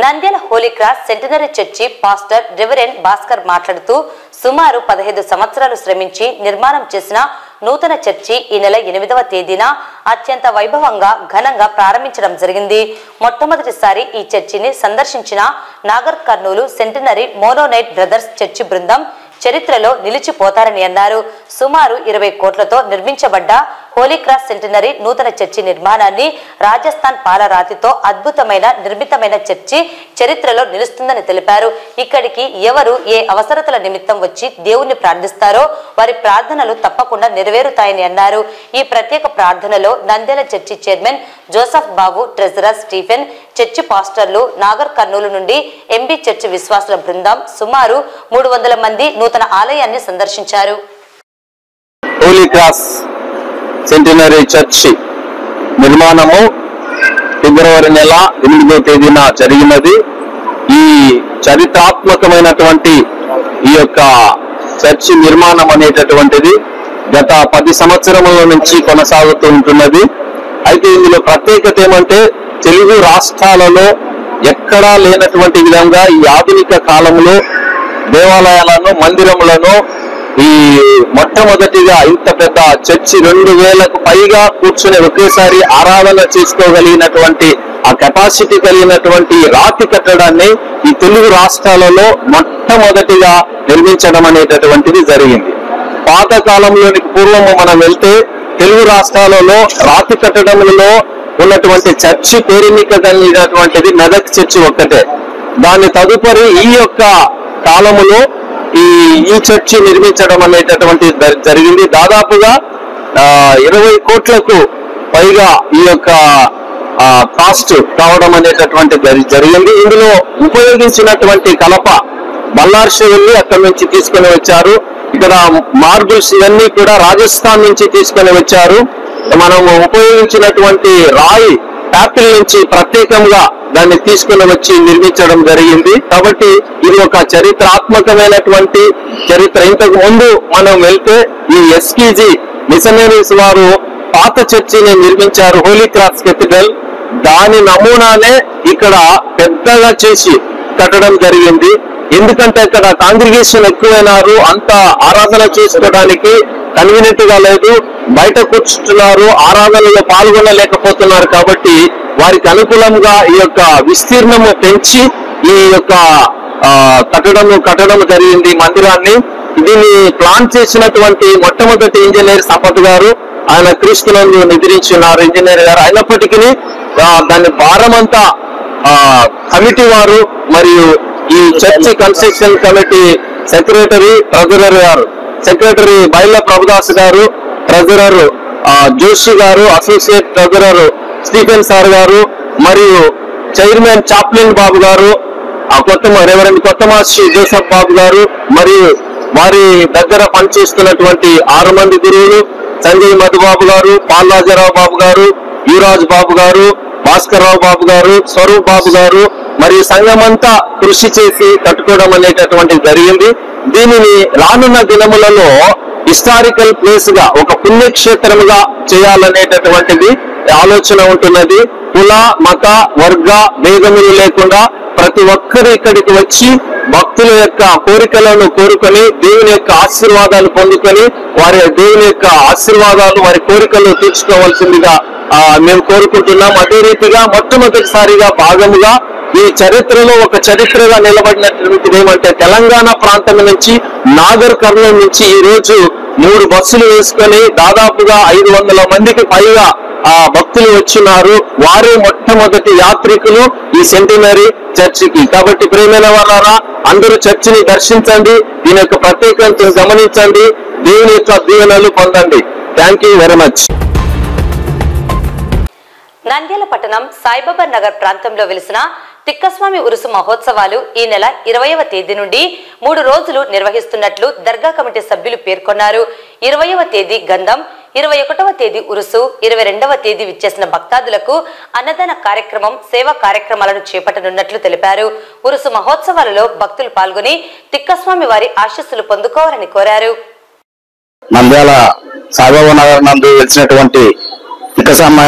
[SPEAKER 1] Nandyal holy cross centenary church pastor reverend Bhaskar మాట్లాడుతూ, సుమారు 15 సంవత్సరాలు శ్రమించి నిర్మాణం చేసిన నూతన చర్చి ఈ నెల 8వ తేదీన అత్యంత వైభవంగా ఘనంగా ప్రారంభించడం జరిగింది. మొట్టమొదటిసారి ఈ చర్చిని సందర్శించిన Nagar Kurnool centenary Mennonite brothers church బృందం చరిత్రలో నిలిచిపోతారని అన్నారు. సుమారు 20 కోట్లతో నిర్మించబడ్డ హోలీ క్రాస్ సెంటనరీ నూతన చర్చి నిర్మాణాన్ని రాజస్థాన్ పాలరాతితో అద్భుతమైన నిర్మితమైన చర్చి చరిత్రలో నిలుస్తుందని తెలిపారు. ఇక్కడికి ఎవరు ఏ అవసరతల నిమిత్తం వచ్చి దేవుణ్ణి ప్రార్థిస్తారో వారి ప్రార్థనలు తప్పకుండా నెరవేరుతాయని అన్నారు. ఈ ప్రత్యేక ప్రార్థనలో నంద్యాల చర్చి చైర్మన్ జోసఫ్ బాబు, ట్రెజరర్ స్టీఫెన్, చర్చి పాస్టర్లు, నాగర్ కర్నూలు నుండి ఎంబీ చర్చి విశ్వాసుల బృందం సుమారు 300 మంది నూతన ఆలయాన్ని సందర్శించారు.
[SPEAKER 9] హోలీ క్రాస్ సెంటనరీ చర్చి నిర్మాణము ఫిబ్రవరి నెల 8వ తేదీన జరిగినది. ఈ చరిత్రాత్మకమైనటువంటి ఈ యొక్క చర్చి నిర్మాణం అనేటటువంటిది గత 10 సంవత్సరముల నుంచి కొనసాగుతూ ఉంటున్నది. అయితే ఇందులో ప్రత్యేకత ఏమంటే, తెలుగు రాష్ట్రాలలో ఎక్కడా లేనటువంటి విధంగా ఈ ఆధునిక కాలంలో దేవాలయాలను, మందిరములను ఈ మొట్టమొదటిగా ఇంత పెద్ద చర్చి 2000కు పైగా కూర్చుని ఒకేసారి ఆరాధన చేసుకోగలిగినటువంటి ఆ కెపాసిటీ కలిగినటువంటి రాతి కట్టడాన్ని ఈ తెలుగు రాష్ట్రాలలో మొట్టమొదటిగా నిర్మించడం అనేటటువంటిది జరిగింది. పాత కాలంలోనికి పూర్వము మనం వెళ్తే తెలుగు రాష్ట్రాలలో రాతి కట్టడములలో ఉన్నటువంటి చర్చి పేరెన్నిక కలిగినటువంటిది మెదక్ చర్చి ఒక్కటే. దాని తదుపరి ఈ యొక్క కాలములో ఈ చర్చి నిర్మించడం అనేటటువంటి జరిగింది. దాదాపుగా 20 కోట్లకు పైగా ఈ యొక్క కాస్ట్ కావడం అనేటటువంటి జరిగింది. ఇందులో ఉపయోగించినటువంటి కలప బల్లార్షి వెళ్ళి అక్కడి నుంచి తీసుకొని వచ్చారు. ఇక్కడ మార్బుల్స్ ఇవన్నీ కూడా రాజస్థాన్ నుంచి తీసుకొని వచ్చారు. మనం ఉపయోగించినటువంటి రాయి యాపిల్ నుంచి ప్రత్యేకంగా దాన్ని తీసుకుని వచ్చి నిర్మించడం జరిగింది. కాబట్టి ఇది ఒక చరిత్రాత్మకమైనటువంటి చరిత్ర. ఇంతకు ముందు మనం వెళ్తే ఈ ఎస్పీజీ మిషనరీస్ వారు పాత చర్చిని నిర్మించారు, హోలీ క్రాస్ కెథీడ్రల్. దాని నమూనానే ఇక్కడ పెద్దగా చేసి కట్టడం జరిగింది. ఎందుకంటే ఇక్కడ కాంగ్రిగేషన్ ఎక్కువైనారు, అంత ఆరాధన చేసుకోవడానికి కన్వీనియంట్ గా లేదు, బయట కూర్చుంటున్నారు, ఆరాధనలో పాల్గొనలేకపోతున్నారు. కాబట్టి వారికి అనుకూలంగా ఈ యొక్క విస్తీర్ణము పెంచి ఈ యొక్క కట్టడం జరిగింది మందిరాన్ని. దీన్ని ప్లాన్ చేసినటువంటి మొట్టమొదటి ఇంజనీర్ సంపత్ గారు, ఆయన క్రీస్తులను నిద్రించున్నారు ఇంజనీర్ గారు. అయినప్పటికీ దాని భారమంతా కమిటీ వారు మరియు ఈ church construction committee secretary treasurer గారు, సెక్రటరీ బైల ప్రభుదాస్ గారు, ట్రెజరర్ జోషి గారు, అసోసియేట్ ట్రెజరర్ స్టీఫెన్ సార్ గారు మరియు చైర్మన్ చాప్లిన్ బాబు గారు, రెవరెండ్ కొత్త మాస్టర్ జోసఫ్ బాబు గారు మరియు వారి దగ్గర పనిచేస్తున్నటువంటి 6 మంది గురువులు, సంజయ్ మధుబాబు గారు, పాల్రాజరావు బాబు గారు, యువరాజ్ బాబు గారు, భాస్కర్ రావు బాబు గారు, స్వరూప్ బాబు గారు మరియు సంఘమంతా కృషి చేసి కట్టుకోవడం అనేటటువంటిది జరిగింది. దీనిని రానున్న దినములలో హిస్టారికల్ ప్లేస్ గా, ఒక పుణ్యక్షేత్రముగా చేయాలనేటటువంటిది ఆలోచన ఉంటున్నది. కుల మత వర్గ భేదములు లేకుండా ప్రతి ఒక్కరు ఇక్కడికి వచ్చి భక్తుల యొక్క కోరికలను కోరుకొని దేవుని యొక్క ఆశీర్వాదాలు పొందుకొని వారి దేవుని యొక్క ఆశీర్వాదాలు వారి కోరికలు తీర్చుకోవాల్సిందిగా మేము కోరుకుంటున్నాం. అదే రీతిగా మొట్టమొదటిసారిగా భాగముగా ఈ చరిత్రలో ఒక చరిత్రగా నిలబడినటువంటిది ఏమంటే, తెలంగాణ ప్రాంతం నుంచి నాగర్ కర్నూలు నుంచి ఈ రోజు 3 బస్సులు వేసుకొని దాదాపుగా 500 మందికి పైగా భక్తులు వచ్చినారు. వారే మొట్టమొదటి యాత్రికులు ఈ సెంటినరీ చర్చికి. కాబట్టి ప్రియమైన వాళ్ళారా, అందరూ చర్చిని దర్శించండి, దీని యొక్క ప్రత్యేకతను గమనించండి, దేవుని యొక్క దీవెనలు పొందండి. Thank you very much.
[SPEAKER 1] Nandyal పట్టణం సాయిబాబా నగర్ ప్రాంతంలో వెలిసిన తిక్కస్వామి ఉరుసు మహోత్సవాలు ఈ నెల 20వ తేదీ నుండి 3 రోజులు నిర్వహిస్తున్నట్లు దర్గా కమిటీ సభ్యులు పేర్కొన్నారు. 20వ తేదీ గంధం, 21వ తేదీ ఉరుసు, 22వ తేదీ విచ్చేసిన భక్తాదులకు అన్నదాన కార్యక్రమం, సేవా కార్యక్రమాలను చేపట్టనున్నట్లు తెలిపారు. ఉరుసు మహోత్సవాలలో భక్తులు పాల్గొని తిక్కస్వామి వారి ఆశీస్సులు పొందుకోవాలని కోరారు.
[SPEAKER 3] నంద్యాల సాయిబాబా నగర్ నందు వెలిసినటువంటి తిక్కస్వామి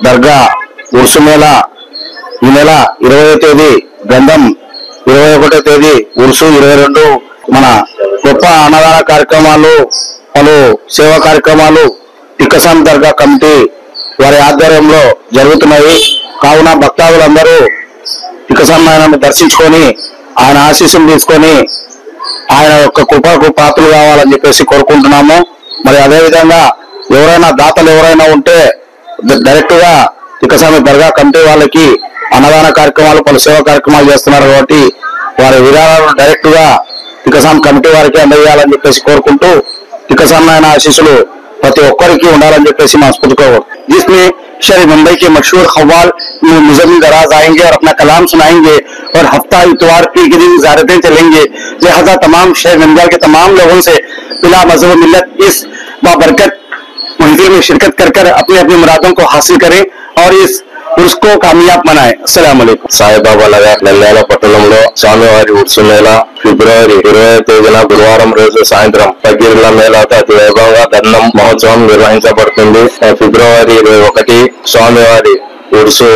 [SPEAKER 3] దర్గా ఉరుసు మేళ ఈ నెల 20వ తేదీ గంధం, 21వ తేదీ ఉరుసు, 22 మన గొప్ప అన్నదాన కార్యక్రమాలు, పలు సేవా కార్యక్రమాలు తిక్కస్వామి దర్గా కమిటీ వారి ఆధ్వర్యంలో జరుగుతున్నాయి. కావున భక్తాదులందరూ తిక్కస్వామి దర్శించుకొని ఆయన ఆశీస్సులు తీసుకొని ఆయన యొక్క కృపకు పాత్రలు కావాలని చెప్పేసి కోరుకుంటున్నాము. మరి అదేవిధంగా ఎవరైనా దాతలు ఎవరైనా ఉంటే డైరెక్ట్ గా తిక్కస్వామి దర్గా కమిటీ వాళ్ళకి అన్నదాన కార్యక్రమాలు, పలు సేవా కార్యక్రమాలు చేస్తున్నారు కాబట్టి వారి విధానాలను డైరెక్ట్ గా తిక్కస్వామి కమిటీ వారికి అందజేయాలని చెప్పేసి కోరుకుంటూ తిక్కస్వామి ఆయన ఆశీస్సులు ప్రతి ఒక్కరికి ఉండాలని చెప్పేసి మనస్ఫూర్తిగా जिसमें शहर मुंबई के मशहूर खव्वाल मुजम्मिल दराज आएंगे और अपना कलाम सुनाएंगे और हफ्ता इतवार पीर के दिन ज़ियारतें चलेंगे। लिहाजा तमाम शहर नंद्याल के तमाम लोगों से बिला मज़हब मिल्लत इस बाबरकत महफिल में शिरकत कर अपनी अपनी मुरादों को हासिल करें और इस उसको कामयाब बनाए। अस्सलाम वालेकुम।
[SPEAKER 9] సాయిబాబా నగర్ నంద్యాల పట్టణంలో స్వామివారి ఉర్సు మేళ ఫిబ్రవరి 20వ తేదీన గురువారం రోజు సాయంత్రం పగిర్ల మేళతో అతి వైభవంగా దండం మహోత్సవం నిర్వహించబడుతుంది. ఫిబ్రవరి 21 స్వామివారి ఉర్సు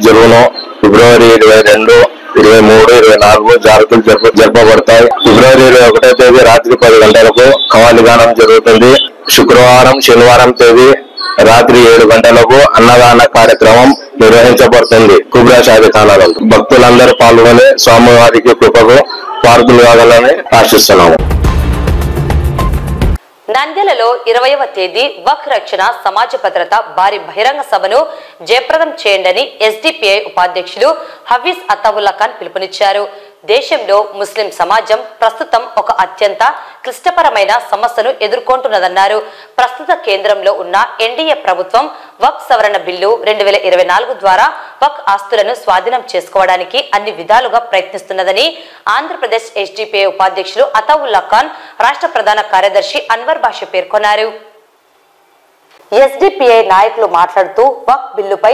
[SPEAKER 9] జరుగును. ఫిబ్రవరి 22, 23, 24 జాతరలు జరపబడతాయి. ఫిబ్రవరి 21వ తేదీ రాత్రి 10 గంటలకు కవాలి గానం జరుగుతుంది. శుక్రవారం, శనివారం తేదీ రాత్రి 7 గంటలకు అన్నదాన కార్యక్రమం నిర్వహించబడుతుంది. కుబ్రా షాదిఖానాలో భక్తులందరూ పాల్గొని స్వామివారికి కృపకు పార్కులు కావాలని ఆశిస్తున్నాము.
[SPEAKER 1] నంద్యాలలో 20వ తేదీ వక్ రక్షణ సమాజ భద్రత భారీ బహిరంగ సభను జయప్రదం చేయండి ఎస్డిపిఐ ఉపాధ్యక్షులు హఫీజ్ అతావుల్లా ఖాన్ పిలుపునిచ్చారు. దేశంలో ముస్లిం సమాజం ప్రస్తుతం ఒక అత్యంత క్లిష్టపరమైన సమస్యను ఎదుర్కొంటున్నదన్నారు. ప్రస్తుత కేంద్రంలో ఉన్న ఎన్డీఏ ప్రభుత్వం వక్ సవరణ బిల్లు 2024 ద్వారా వక్ ఆస్తులను స్వాధీనం చేసుకోవడానికి అన్ని విధాలుగా ప్రయత్నిస్తున్నదని ఆంధ్రప్రదేశ్ ఎస్డిపిఐ ఉపాధ్యక్షులు అతావుల్లా ఖాన్, రాష్ట్ర ప్రధాన కార్యదర్శి అన్వర్ బాషా పేర్కొన్నారు. ఎస్డిపిఐ నాయకులు మాట్లాడుతూ వక్ఫ్ బిల్లుపై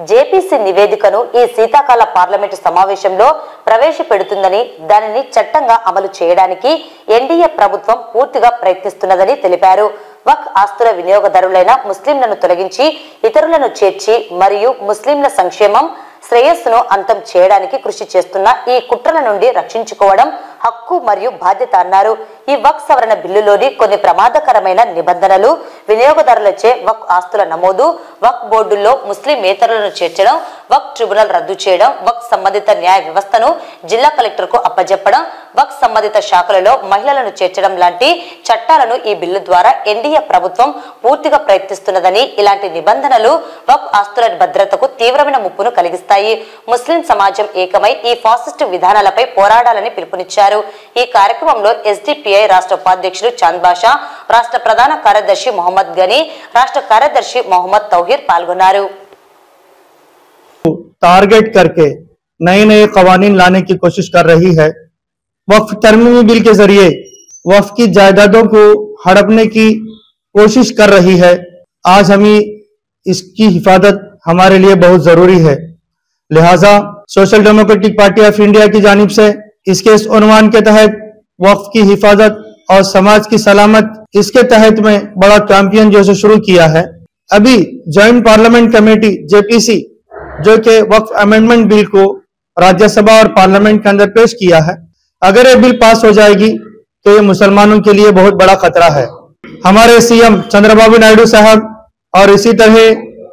[SPEAKER 1] జేపీసీ నివేదికను ఈ శీతాకాల పార్లమెంటు సమావేశంలో ప్రవేశపెడుతుందని, దానిని చట్టంగా అమలు చేయడానికి ఎన్డీఏ ప్రభుత్వం పూర్తిగా ప్రయత్నిస్తున్నదని తెలిపారు. వక్ఫ్ ఆస్తుల వినియోగదారులైన ముస్లింలను తొలగించి ఇతరులను చేర్చి మరియు ముస్లింల సంక్షేమం శ్రేయస్సును అంతం చేయడానికి కృషి చేస్తున్న ఈ కుట్రల నుండి రక్షించుకోవడం హక్కు మరియు బాధ్యత అన్నారు. ఈ వక్ఫ్ సవరణ బిల్లులోని కొన్ని ప్రమాదకరమైన నిబంధనలు వినియోగదారులచే వక్ఫ్ ఆస్తుల నమోదు, వక్ఫ్ బోర్డుల్లో ముస్లిమేతరులను చేర్చడం, వక్ఫ్ ట్రిబ్యునల్ రద్దు చేయడం, వక్ఫ్ సంబంధిత న్యాయ వ్యవస్థను జిల్లా కలెక్టర్కు అప్పజెప్పడం, వక్ఫ్ సంబంధిత శాఖలలో మహిళలను చేర్చడం లాంటి చట్టాలను ఈ బిల్లు ద్వారా ఎన్డీఏ ప్రభుత్వం పూర్తిగా ప్రయత్నిస్తున్నదని, ఇలాంటి నిబంధనలు వక్ఫ్ ఆస్తుల భద్రతకు తీవ్రమైన ముప్పును కలిగిస్తాయి. ముస్లిం సమాజం ఏకమై ఈ ఫాసిస్టు విధానాలపై పోరాడాలని పిలుపునిచ్చారు. ఈ కార్యక్రమంలో ఎస్డిపిఐ రాష్ట్ర ఉపాధ్యక్షులు చాంద్ బాషా, రాష్ట్ర ప్రధాన కార్యదర్శి మొహమ్మద్ గనీ, రాష్ట్ర కార్యదర్శి మొహమ్మద్ తౌహీర్ పాల్గొన్నారు.
[SPEAKER 10] टारगेट करके नए नए कवानीन लाने की कोशिश कर रही है। वक्फ तरमीमी बिल के जरिए वक्फ की जायदादों को हड़पने की कोशिश कर रही है। आज हमें इसकी हिफाजत हमारे लिए बहुत जरूरी है। लिहाजा social democratic party of India की जानिब से इसके इस उन्वान के तहत वक्फ की हिफाजत और समाज की सलामत, इसके तहत में बड़ा कैंपेन जो है शुरू किया है। अभी ज्वाइंट पार्लियामेंट कमेटी जेपीसी जो कि वक्फ अमेंडमेंट बिल को राज्यसभा और पार्लियामेंट के अंदर पेश किया है, अगर ये बिल पास हो जाएगी तो ये मुसलमानों के लिए बहुत बड़ा खतरा है। हमारे सीएम चंद्रबाबू नायडू साहब और इसी तरह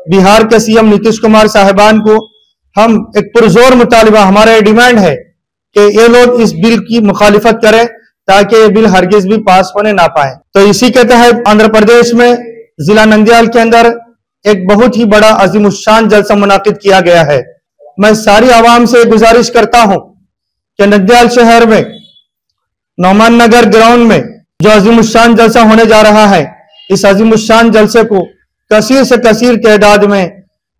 [SPEAKER 10] बिहार के सीएम नीतीश कुमार साहिबान को हम एक पुरजोर मुतालिबा, हमारा डिमांड है कि ये लोग इस बिल की मुखालिफत करें ताकि ये बिल हरगिज भी पास होने ना पाए। तो इसी के तहत आंध्र प्रदेश में जिला नंदियाल के अंदर एक बहुत ही बड़ा अजीमुशान जलसा मुनाकिद किया गया है। मैं सारी आवाम से गुजारिश करता हूं कि नंदियाल शहर में नौमान नगर ग्राउंड में जो अजीमुशान जलसा होने जा रहा है, इस अजीमुशान जलसे को कसीर से कसीर तादाद में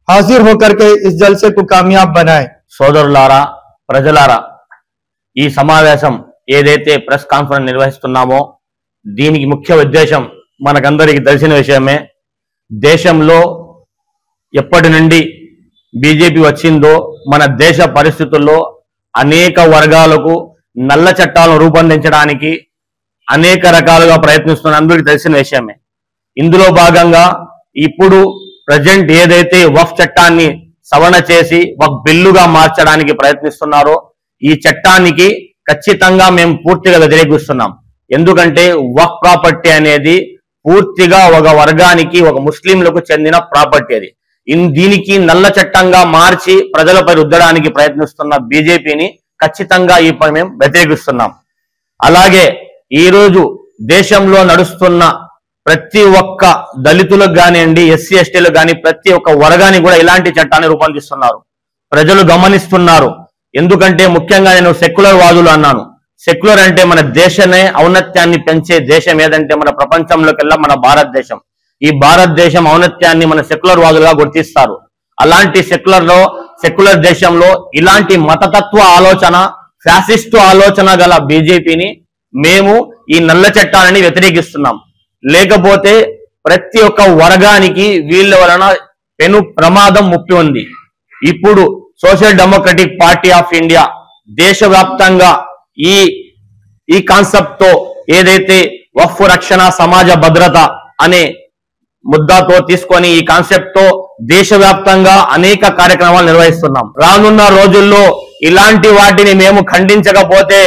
[SPEAKER 10] हाजिर होकर के इस जलसे को कामयाब बनाए।
[SPEAKER 11] సోదరులారా, ప్రజలారా, ఈ సమావేశం ఏదైతే ప్రెస్ కాన్ఫరెన్స్ నిర్వహిస్తున్నామో దీనికి ముఖ్య ఉద్దేశం మనకందరికీ తెలిసిన విషయమే. దేశంలో ఎప్పటి నుండి బీజేపీ వచ్చిందో మన దేశ పరిస్థితుల్లో అనేక వర్గాలకు నల్ల చట్టాలను రూపొందించడానికి అనేక రకాలుగా ప్రయత్నిస్తున్న అందరికీ తెలిసిన విషయమే. ఇందులో భాగంగా ఇప్పుడు ప్రజెంట్ ఏదైతే వక్ఫ్ చట్టాన్ని సవరణ చేసి వక్ఫ్ బిల్లుగా మార్చడానికి ప్రయత్నిస్తున్నారో ఈ చట్టానికి ఖచ్చితంగా మేము పూర్తిగా వ్యతిరేకిస్తున్నాం. ఎందుకంటే వక్ఫ్ ప్రాపర్టీ అనేది పూర్తిగా ఒక వర్గానికి, ఒక ముస్లింలకు చెందిన ప్రాపర్టీ. అది దీనికి నల్ల చట్టంగా మార్చి ప్రజలపై రుద్దడానికి ప్రయత్నిస్తున్న బీజేపీని ఖచ్చితంగా ఈ పని మేము వ్యతిరేకిస్తున్నాం. అలాగే ఈరోజు దేశంలో నడుస్తున్న ప్రతి ఒక్క దళితులకు కానివ్వండి, ఎస్సీ ఎస్టీలకు కానీ ప్రతి ఒక్క వర్గానికి కూడా ఇలాంటి చట్టాన్ని రూపొందిస్తున్నారు. ప్రజలు గమనిస్తున్నారు. ఎందుకంటే ముఖ్యంగా నేను సెక్యులర్ వాదులు అన్నాను. సెక్యులర్ అంటే మన దేశమే ఔన్నత్యాన్ని పెంచే దేశం ఏదంటే మన ప్రపంచంలోకెల్లా మన భారతదేశం. ఈ భారతదేశం ఔన్నత్యాన్ని మన సెక్యులర్ వాదులుగా గుర్తిస్తారు. అలాంటి సెక్యులర్ దేశంలో ఇలాంటి మతతత్వ ఆలోచన, ఫ్యాసిస్టు ఆలోచన గల బీజేపీని మేము ఈ నల్ల చట్టాలని వ్యతిరేకిస్తున్నాం. లేకపోతే ప్రతి ఒక్క వర్గానికి వీళ్ళ వలన పెను ప్రమాదం ముప్పి ఉంది. ఇప్పుడు social democratic party of India దేశవ్యాప్తంగా ఈ కాన్సెప్ట్ తో ఏదైతే వక్ఫ్ రక్షణ సమాజ భద్రత అనే ముద్దాతో తీసుకొని ఈ కాన్సెప్ట్ తో దేశవ్యాప్తంగా అనేక కార్యక్రమాలు నిర్వహిస్తున్నాం. రానున్న రోజుల్లో ఇలాంటి వాటిని మేము ఖండించకపోతే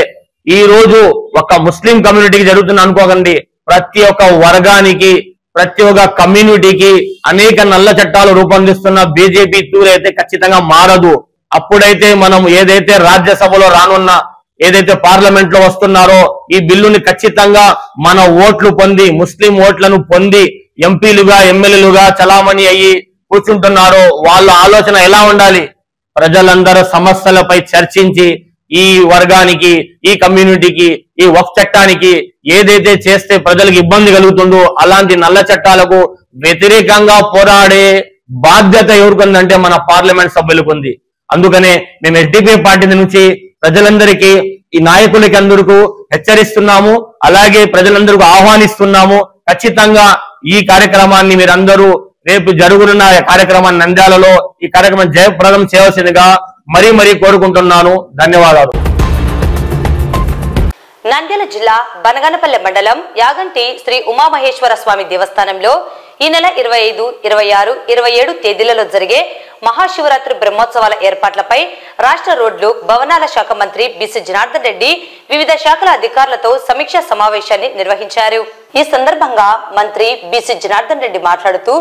[SPEAKER 11] ఈ రోజు ఒక ముస్లిం కమ్యూనిటీకి జరుగుతుంది అనుకోకండి, ప్రతి ఒక్క వర్గానికి, ప్రతి ఒక్క కమ్యూనిటీకి అనేక నల్ల చట్టాలు రూపొందిస్తున్న బీజేపీ తీరైతే ఖచ్చితంగా మారదు. అప్పుడైతే మనం ఏదైతే రాజ్యసభలో రానున్న ఏదైతే పార్లమెంట్ లో వస్తున్నారో ఈ బిల్లుని ఖచ్చితంగా మన ఓట్లు పొంది, ముస్లిం ఓట్లను పొంది ఎంపీలుగా ఎమ్మెల్యేలుగా చలామణి అయ్యి కూర్చుంటున్నారో వాళ్ళ ఆలోచన ఎలా ఉండాలి? ప్రజలందరూ సమస్యలపై చర్చించి ఈ వర్గానికి, ఈ కమ్యూనిటీకి, ఈ వక్ఫ్ చట్టానికి ఏదైతే చేస్తే ప్రజలకు ఇబ్బంది కలుగుతుందో అలాంటి నల్ల చట్టాలకు వ్యతిరేకంగా పోరాడే బాధ్యత ఎవరికుందంటే మన పార్లమెంట్ సభ్యులకు ఉంది. అందుకనే మేము ఎస్డిపిఐ పార్టీ నుంచి ప్రజలందరికీ, ఈ నాయకులకి అందరికీ హెచ్చరిస్తున్నాము. అలాగే ప్రజలందరికీ ఆహ్వానిస్తున్నాము. ఖచ్చితంగా ఈ కార్యక్రమాన్ని మీరందరూ రేపు జరుగుతున్న కార్యక్రమాన్ని నంద్యాలలో ఈ కార్యక్రమం జయప్రదం చేయవలసిందిగా మరీ కోరుకుంటున్నాను. ధన్యవాదాలు.
[SPEAKER 1] నంద్యాల జిల్లా బనగానపల్లె మండలం యాగంటి శ్రీ ఉమామహేశ్వర స్వామి దేవస్థానంలో ఈ నెల 25, 26, 27 తేదీలలో జరిగే మహాశివరాత్రి బ్రహ్మోత్సవాల ఏర్పాట్లపై రాష్ట్ర రోడ్లు భవనాల శాఖ మంత్రి బిసి జనార్దన్ రెడ్డి వివిధ శాఖల అధికారులతో సమీక్షా సమావేశాన్ని నిర్వహించారు. ఈ సందర్భంగా మంత్రి బిసి జనార్దన్ రెడ్డి మాట్లాడుతూ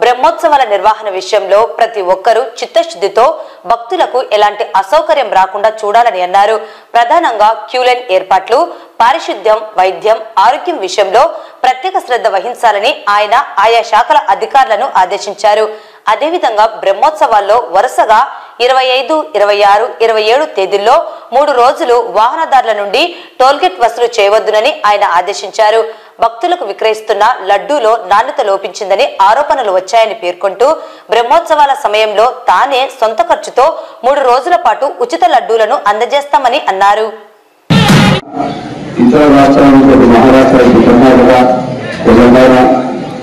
[SPEAKER 1] బ్రహ్మోత్సవాల నిర్వహణ విషయంలో ప్రతి ఒక్కరూ చిత్తశుద్ధితో భక్తులకు ఎలాంటి అసౌకర్యం రాకుండా చూడాలని అన్నారు. ప్రధానంగా క్యూలైన్ ఏర్పాట్లు, పారిశుద్ధ్యం, వైద్యం, ఆరోగ్యం విషయంలో ప్రత్యేక శ్రద్ధ వహించాలని ఆయన ఆయా శాఖల అధికారులను ఆదేశించారు. అదేవిధంగా బ్రహ్మోత్సవాల్లో వరుసగా 25, 26, 27 తేదీల్లో 3 రోజులు వాహనదారుల నుండి టోల్గేట్ వసూలు చేయవద్దునని ఆయన ఆదేశించారు. భక్తులకు విక్రయిస్తున్న లడ్డూలో నాణ్యత లోపించిందని ఆరోపణలు వచ్చాయని పేర్కొంటూ బ్రహ్మోత్సవాల సమయంలో తానే సొంత ఖర్చుతో 3 రోజుల పాటు ఉచిత లడ్డూలను అందజేస్తామని అన్నారు.
[SPEAKER 12] ఇతర రాష్ట్రాలకు మహారాష్ట్ర, కర్ణాటక, తెలంగాణ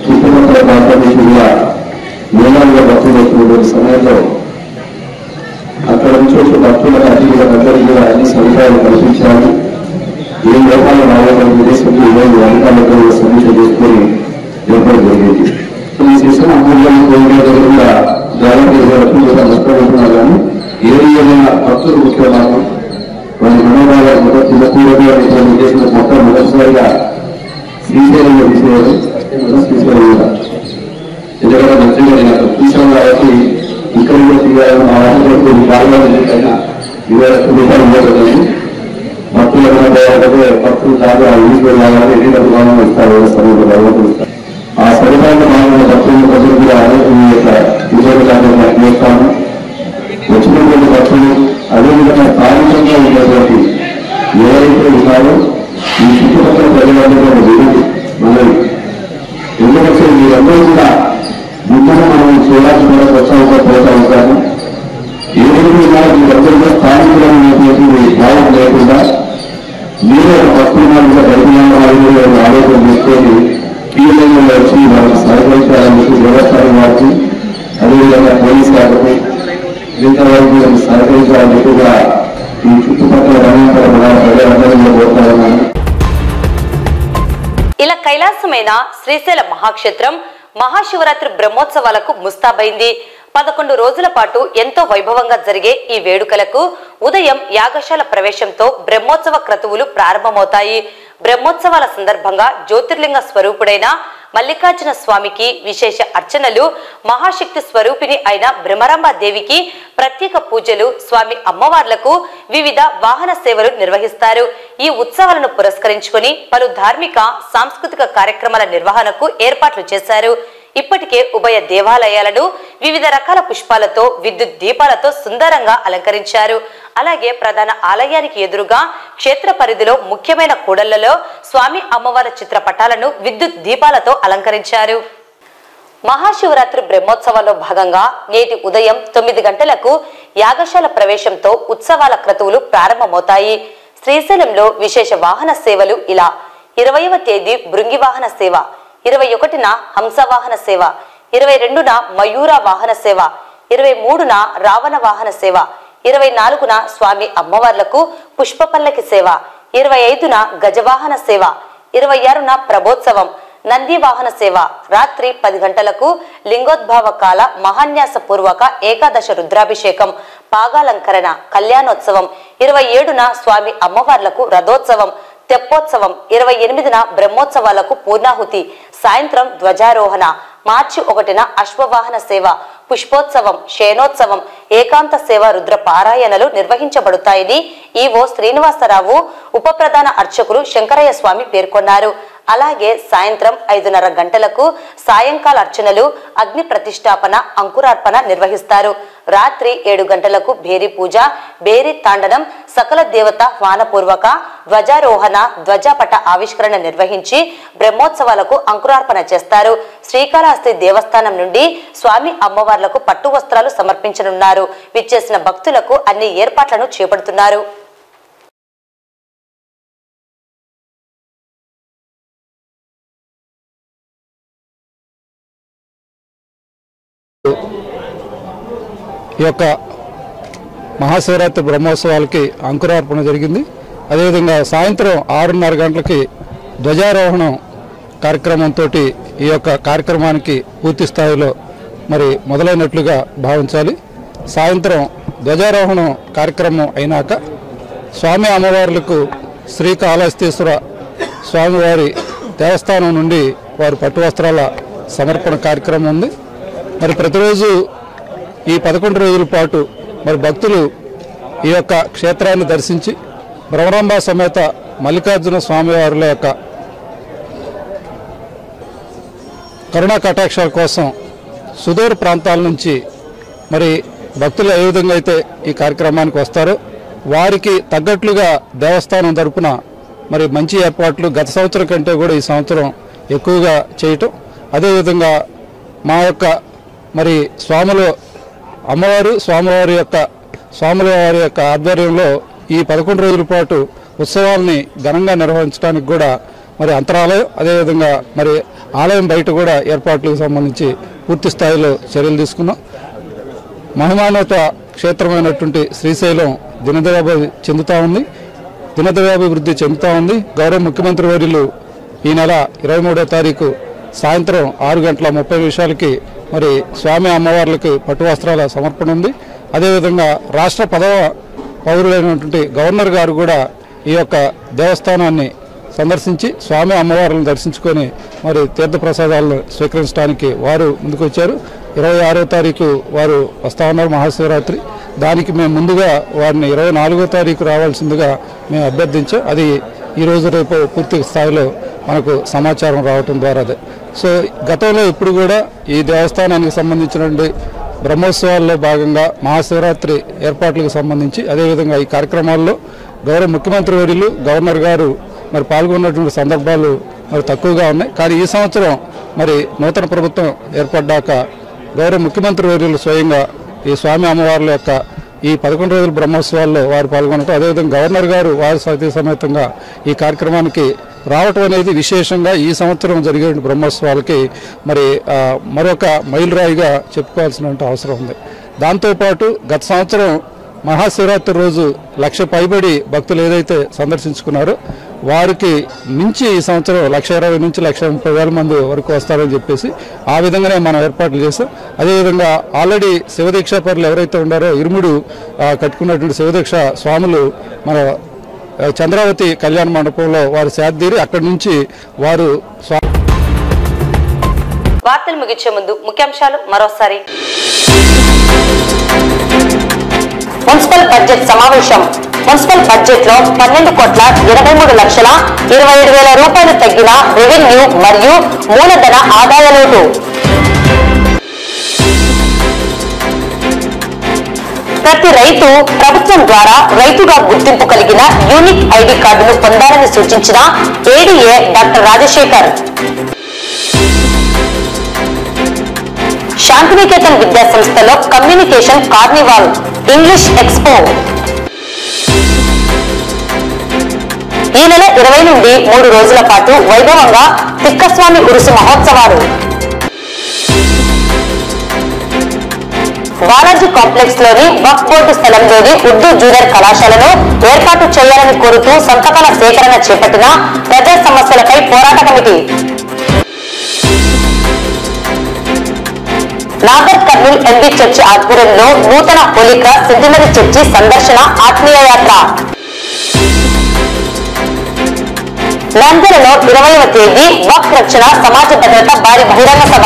[SPEAKER 12] చుట్టుపక్కల ప్రాంతాల నుంచి కూడా వేలాదిగా భక్తులు వచ్చినటువంటి సమయంలో అక్కడ నుంచి వచ్చే భక్తులకు అతిథులందరికీ కూడా అన్ని సదుపాయాలు కల్పించాలి. ఏ లోపాలు రావాలని ఉద్దేశంతో ఈరోజు అధికారులతో సమీక్ష చేసుకుని ఏర్పాటు జరిగింది. ఈ శిక్షణ అమూల్యాన్ని పోయిన దగ్గర కూడా దాదాపు 20 లక్షలు కూడా నష్టపోతున్నారు. కానీ ఏదైనా భక్తులు ముఖ్యమైన వారి మనోభావాలు మొదటి ఉద్దేశంతో మొట్టమొదటిసారిగా శ్రీశైలంలో తీసేయాలి. శ్రీశైలం కూడా ఎందుకంటే మంచిగా చూసాం కాబట్టి ఇక్కడ కూడా తీయాలని మా వాటితో పాల్గొనైనా 20 లక్షల రూపాయలు ఇవ్వగలని భక్తులు భక్తులు చాలా ఊరిలో కావాలి, ఎన్ని డబ్బులు ఇస్తారు వ్యవస్థలు భగవంతులు ఇస్తారు. ఆ సదుపాయంలో భాగంగా భక్తులు ప్రజలు కూడా ఈ యొక్క విజయవాడ చేస్తాము. వచ్చినటువంటి భక్తులు అదేవిధంగా స్థానికంగా ఉన్నటువంటి ఎవరైతే ఉన్నారో ఈ చుట్టుపక్కల ప్రజలందరూ వినండి మనది. ఎందుకంటే మీరందరూ కూడా ముందుగా మనం చూడాల్సిన కూడా ప్రోత్సాహంగా ఉంటాము. ఏదైతే ఉన్నారో మీరందరూ స్థానికులను ఉన్నటువంటి భావం లేకుండా మీరు ఒక భక్తులు కూడా బయట ఆలోచన చేసుకొని పీఎల్ఐలో వచ్చి వాళ్ళకి సహకరించాలని చెప్పి వ్యవస్థానం వారికి అదేవిధంగా పోలీస్ వారికి మిగతా వారికి సహకరించాలని చెప్పి కూడా ఈ చుట్టుపక్కల ప్రజలందరూ కోరుతా ఉన్నాను.
[SPEAKER 1] ఇలా కైలాసమైన శ్రీశైల మహాక్షేత్రం మహాశివరాత్రి బ్రహ్మోత్సవాలకు ముస్తాబైంది. 11 రోజుల పాటు ఎంతో వైభవంగా జరిగే ఈ వేడుకలకు ఉదయం యాగశాల ప్రవేశంతో బ్రహ్మోత్సవ క్రతువులు ప్రారంభమవుతాయి. బ్రహ్మోత్సవాల సందర్భంగా జ్యోతిర్లింగ స్వరూపుడైన మల్లికార్జున స్వామికి విశేష అర్చనలు, మహాశక్తి స్వరూపిణి అయిన బ్రహ్మరాంబాదేవికి ప్రత్యేక పూజలు, స్వామి అమ్మవార్లకు వివిధ వాహన సేవలు నిర్వహిస్తారు. ఈ ఉత్సవాలను పురస్కరించుకొని పలు ధార్మిక, సాంస్కృతిక కార్యక్రమాల నిర్వహణకు ఏర్పాట్లు చేశారు. ఇప్పటికే ఉభయ దేవాలయాలను వివిధ రకాల పుష్పాలతో, విద్యుత్ దీపాలతో సుందరంగా అలంకరించారు. అలాగే ప్రధాన ఆలయానికి ఎదురుగా క్షేత్ర పరిధిలో ముఖ్యమైన కూడళ్లలో స్వామి అమ్మవారి చిత్రపటాలను విద్యుత్ దీపాలతో అలంకరించారు. మహాశివరాత్రి బ్రహ్మోత్సవాల్లో భాగంగా నేటి ఉదయం 9 గంటలకు యాగశాల ప్రవేశంతో ఉత్సవాల క్రతువులు ప్రారంభమవుతాయి. శ్రీశైలంలో విశేష వాహన సేవలు ఇలా: 20వ తేదీ భృంగి వాహన సేవ, 21న హంసవాహన సేవ, 22న మయూర వాహన సేవ, 23న రావణ వాహన సేవ, 24న స్వామి అమ్మవార్లకు పుష్పపల్లకి సేవ, 25న గజవాహన సేవ, 26న ప్రభోత్సవం, నంది వాహన సేవ, రాత్రి 10 గంటలకు లింగోద్భవ కాల మహాన్యాస పూర్వక ఏకాదశ రుద్రాభిషేకం, పాగాలంకరణ, కళ్యాణోత్సవం, 27న స్వామి అమ్మవార్లకు రథోత్సవం, తెప్పోత్సవం, 28న బ్రహ్మోత్సవాలకు పూర్ణాహుతి, సాయంత్రం ధ్వజారోహణ, మార్చి 1న అశ్వవాహన సేవ, పుష్పోత్సవం, శయనోత్సవం, ఏకాంత సేవ, రుద్ర పారాయణలు నిర్వహించబడతాయని ఈవో శ్రీనివాసరావు, ఉప ప్రధాన అర్చకులు శంకరయ్య స్వామి పేర్కొన్నారు. అలాగే సాయంత్రం 5:30 గంటలకు సాయంకాల అర్చనలు, అగ్ని ప్రతిష్టాపన, అంకురార్పణ నిర్వహిస్తారు. రాత్రి 7 గంటలకు భేరి పూజ, భేరి తాండనం, సకల దేవత హ్వానపూర్వక ధ్వజారోహణ, ధ్వజపట ఆవిష్కరణ నిర్వహించి బ్రహ్మోత్సవాలకు అంకురార్పణ చేస్తారు. శ్రీకాళహస్తి దేవస్థానం నుండి స్వామి అమ్మవార్లకు పట్టు వస్త్రాలు సమర్పించనున్నారు. విచ్చేసిన భక్తులకు అన్ని ఏర్పాట్లను చేపడుతున్నారు.
[SPEAKER 13] ఈ యొక్క మహాశివరాత్రి బ్రహ్మోత్సవాలకి అంకురార్పణ జరిగింది. అదేవిధంగా సాయంత్రం 6:30 గంటలకి ధ్వజారోహణం కార్యక్రమంతో ఈ యొక్క కార్యక్రమానికి పూర్తి స్థాయిలో మరి మొదలైనట్లుగా భావించాలి. సాయంత్రం ధ్వజారోహణం కార్యక్రమం అయినాక స్వామి అమ్మవార్లకు శ్రీకాళహస్తీశ్వర స్వామివారి దేవస్థానం నుండి వారి పట్టు వస్త్రాల సమర్పణ కార్యక్రమం ఉంది. మరి ప్రతిరోజు ఈ 11 రోజుల పాటు మరి భక్తులు ఈ యొక్క క్షేత్రాన్ని దర్శించి భ్రమరాంబ సమేత మల్లికార్జున స్వామివారుల యొక్క కరుణా కటాక్షాల కోసం సుదూర ప్రాంతాల నుంచి మరి భక్తులు ఏ విధంగా అయితే ఈ కార్యక్రమానికి వస్తారో వారికి తగ్గట్లుగా దేవస్థానం తరపున మరి మంచి ఏర్పాట్లు గత సంవత్సరం కంటే కూడా ఈ సంవత్సరం ఎక్కువగా చేయటం, అదేవిధంగా మా యొక్క మరి స్వాముల వారి యొక్క ఆధ్వర్యంలో ఈ 11 రోజుల పాటు ఉత్సవాల్ని ఘనంగా నిర్వహించడానికి కూడా మరి అంతరాలయం, అదేవిధంగా మరి ఆలయం బయట కూడా ఏర్పాట్లకు సంబంధించి పూర్తి స్థాయిలో చర్యలు తీసుకున్నాం. మహిమాన్విత క్షేత్రమైనటువంటి శ్రీశైలం దినదవ్యాభివృద్ధి చెందుతూ ఉంది. గౌరవ ముఖ్యమంత్రి వర్యులు ఈ నెల 23వ తారీఖు సాయంత్రం 6:30 మరి స్వామి అమ్మవార్లకు పట్టు వస్త్రాల సమర్పణ ఉంది. అదేవిధంగా రాష్ట్ర పౌరులైనటువంటి గవర్నర్ గారు కూడా ఈ యొక్క దేవస్థానాన్ని సందర్శించి స్వామి అమ్మవార్లను దర్శించుకొని మరి తీర్థప్రసాదాలను స్వీకరించడానికి వారు ముందుకొచ్చారు. 26వ తారీఖు వారు వస్తా ఉన్నారు మహాశివరాత్రి. దానికి మేము ముందుగా వారిని 24వ తారీఖు రావాల్సిందిగా మేము అభ్యర్థించాం. అది ఈరోజు రేపు పూర్తి స్థాయిలో మనకు సమాచారం రావటం ద్వారా అదే. సో గతంలో ఇప్పుడు కూడా ఈ దేవస్థానానికి సంబంధించినటువంటి బ్రహ్మోత్సవాల్లో భాగంగా మహాశివరాత్రి ఏర్పాట్లకు సంబంధించి అదేవిధంగా ఈ కార్యక్రమాల్లో గౌరవ ముఖ్యమంత్రి వర్యులు గవర్నర్ గారు మరి పాల్గొన్నటువంటి సందర్భాలు మరి తక్కువగా ఉన్నాయి. కానీ ఈ సంవత్సరం మరి నూతన ప్రభుత్వం ఏర్పడ్డాక గౌరవ ముఖ్యమంత్రి వర్యులు స్వయంగా ఈ స్వామి అమ్మవార్ల యొక్క ఈ 11 రోజుల బ్రహ్మోత్సవాల్లో వారు పాల్గొనడం, అదేవిధంగా గవర్నర్ గారు వారి సతీ సమేతంగా ఈ కార్యక్రమానికి రావటం అనేది విశేషంగా ఈ సంవత్సరం జరిగే బ్రహ్మోత్సవాలకి మరి మరొక మైలురాయిగా చెప్పుకోవాల్సిన అవసరం ఉంది. దాంతోపాటు గత సంవత్సరం మహాశివరాత్రి రోజు 1,00,000 పైబడి భక్తులు ఏదైతే సందర్శించుకున్నారో వారికి మించి ఈ సంవత్సరం 1,20,000 నుంచి 1,30,000 మంది వరకు వస్తారని చెప్పేసి ఆ విధంగానే మనం ఏర్పాట్లు చేస్తాం. అదేవిధంగా ఆల్రెడీ శివదీక్షా పరులు ఎవరైతే ఉన్నారో ఇరుముడు కట్టుకున్నటువంటి శివదీక్ష స్వాములు మన చంద్రావతి కళ్యాణ మండపంలో వారు శాద్దీరి అక్కడి నుంచి వారు
[SPEAKER 1] వార్తలు ముగించే ముందు ముఖ్యాంశాలు మరోసారి. మున్సిపల్ బడ్జెట్ సమావేశం. మున్సిపల్ బడ్జెట్ లో 12,83,27,000 రూపాయలు తగ్గిన రెవెన్యూ మరియు మూలధన ఆదాయ లోటు. ప్రతి రైతు ప్రభుత్వం ద్వారా రైతుగా గుర్తింపు కలిగిన యూనిక్ ఐడి కార్డును పొందాలని సూచించిన ఏడీఏ డాక్టర్ రాజశేఖర్. శాంతినికేతన్ విద్యా సంస్థలో కమ్యూనికేషన్ కార్నివాల్ ఇంగ్లీష్ ఎక్స్పో. ఈ నెల 20 నుండి 3 రోజుల పాటు వైభవంగా తిక్కస్వామి ఉరుసు మహోత్సవాలు. బాలాజీ కాంప్లెక్స్ లోని వక్ఫ్ బోర్డు స్థలంలోని ఉర్దూ జూనియర్ కళాశాలను ఏర్పాటు చేయాలని కోరుతూ సంతకాల సేకరణ చేపట్టిన ప్రజా సమస్యలపై పోరాట committee. Nagar Kurnool MB church ఆధ్వర్యంలో నూతన హోలికా సిద్ధిమతి చర్చి సందర్శన ఆత్మీయ యాత్ర. నంద్యాలలో 20వ తేదీ వక్ఫ్ రక్షణ సమాజ భద్రత భారీ బహిరంగ సభ.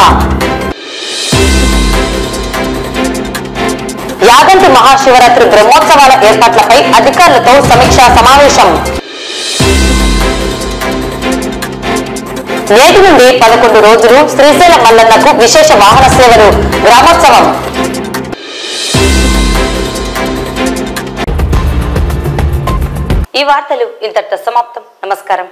[SPEAKER 1] యాగంటి మహాశివరాత్రి బ్రహ్మోత్సవాల ఏర్పాట్లపై అధికారులతో సమీక్షా సమావేశం. నేటి నుండి 11 రోజులు శ్రీశైలం మల్లన్నకు విశేష వాహన సేవలు గ్రామోత్సవం. ఈ వార్తలు ఇంతటితో సమాప్తం. నమస్కారం.